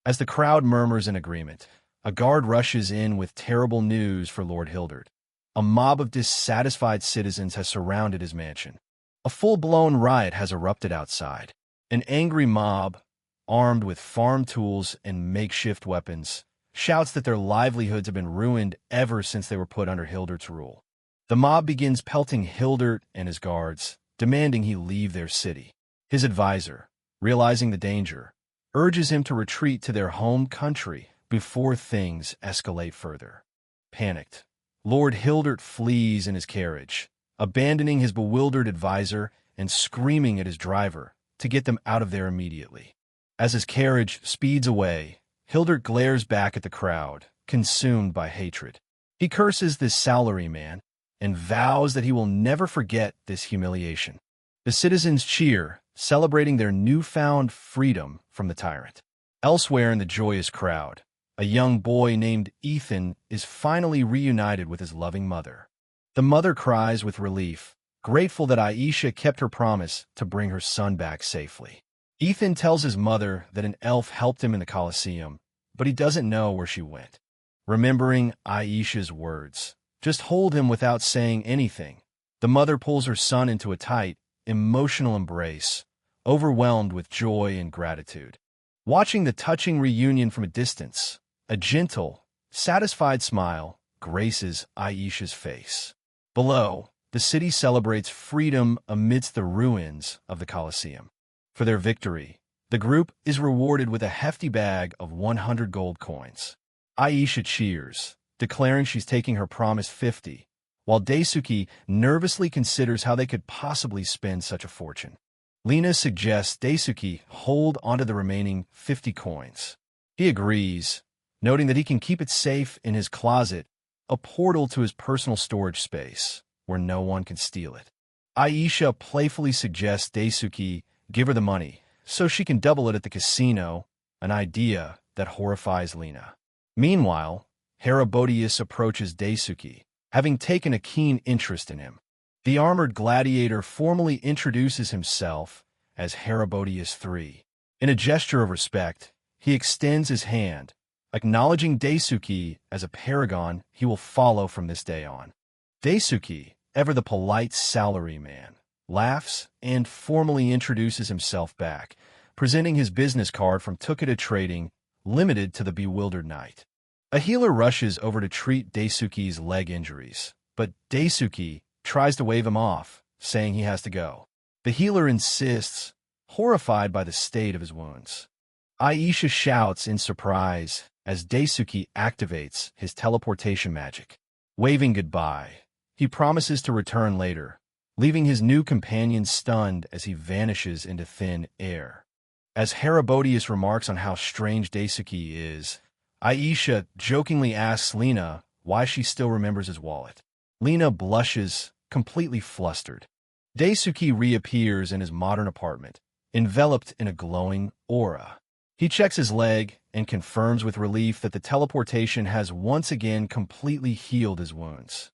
As the crowd murmurs in agreement, a guard rushes in with terrible news for Lord Hildert. A mob of dissatisfied citizens has surrounded his mansion. A full-blown riot has erupted outside. An angry mob, armed with farm tools and makeshift weapons, shouts that their livelihoods have been ruined ever since they were put under Hildert's rule. The mob begins pelting Hildert and his guards, demanding he leave their city. His advisor, realizing the danger, urges him to retreat to their home country before things escalate further. Panicked, Lord Hildert flees in his carriage, abandoning his bewildered advisor and screaming at his driver to get them out of there immediately. As his carriage speeds away, Hildert glares back at the crowd, consumed by hatred. He curses this salaryman and vows that he will never forget this humiliation. The citizens cheer, celebrating their newfound freedom from the tyrant. Elsewhere in the joyous crowd, a young boy named Ethan is finally reunited with his loving mother. The mother cries with relief, grateful that Aisha kept her promise to bring her son back safely. Ethan tells his mother that an elf helped him in the Colosseum, but he doesn't know where she went. Remembering Aisha's words, "Just hold him without saying anything," the mother pulls her son into a tight, emotional embrace, overwhelmed with joy and gratitude. Watching the touching reunion from a distance, A gentle, satisfied smile graces Aisha's face. Below, the city celebrates freedom amidst the ruins of the Colosseum. For their victory, the group is rewarded with a hefty bag of 100 gold coins. Aisha cheers, declaring she's taking her promised 50, while Daisuke nervously considers how they could possibly spend such a fortune. Lena suggests Daisuke hold onto the remaining 50 coins. He agrees, noting that he can keep it safe in his closet, a portal to his personal storage space, where no one can steal it. Aisha playfully suggests Daisuke give her the money, so she can double it at the casino, an idea that horrifies Lena. Meanwhile, Herodias approaches Daisuke, having taken a keen interest in him. The armored gladiator formally introduces himself as Herodias III. In a gesture of respect, he extends his hand, acknowledging Daisuke as a paragon he will follow from this day on. Daisuke, ever the polite salaryman, laughs and formally introduces himself back, presenting his business card from Tukita Trading, limited to the bewildered knight. A healer rushes over to treat Daisuke's leg injuries, but Daisuke tries to wave him off, saying he has to go. The healer insists, horrified by the state of his wounds. Aisha shouts in surprise as Daisuke activates his teleportation magic. Waving goodbye, he promises to return later, leaving his new companion stunned as he vanishes into thin air. As Herodias remarks on how strange Daisuke is, Aisha jokingly asks Lena why she still remembers his wallet. Lena blushes, completely flustered. Daisuke reappears in his modern apartment, enveloped in a glowing aura. He checks his leg and confirms with relief that the teleportation has once again completely healed his wounds.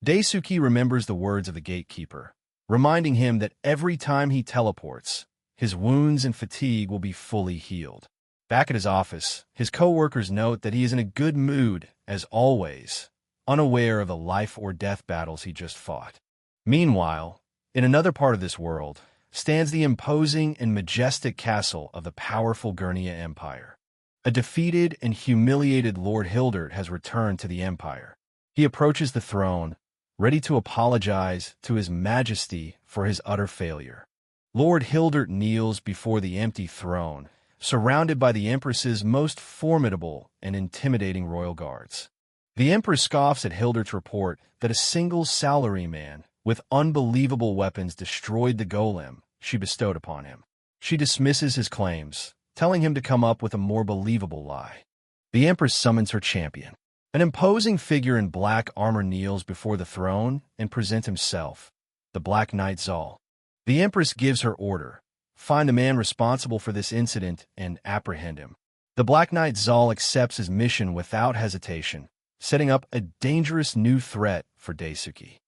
Daisuke remembers the words of the gatekeeper, reminding him that every time he teleports, his wounds and fatigue will be fully healed. Back at his office, his co-workers note that he is in a good mood, as always, unaware of the life-or-death battles he just fought. Meanwhile, in another part of this world, stands the imposing and majestic castle of the powerful Gurnia Empire. A defeated and humiliated Lord Hildert has returned to the Empire. He approaches the throne, ready to apologize to His Majesty for his utter failure. Lord Hildert kneels before the empty throne, surrounded by the Empress's most formidable and intimidating royal guards. The Empress scoffs at Hildert's report that a single salaryman with unbelievable weapons destroyed the golem she bestowed upon him. She dismisses his claims, telling him to come up with a more believable lie. The Empress summons her champion. An imposing figure in black armor kneels before the throne and presents himself, the Black Knight Zal. The Empress gives her order: find the man responsible for this incident and apprehend him. The Black Knight Zal accepts his mission without hesitation, setting up a dangerous new threat for Daisuke.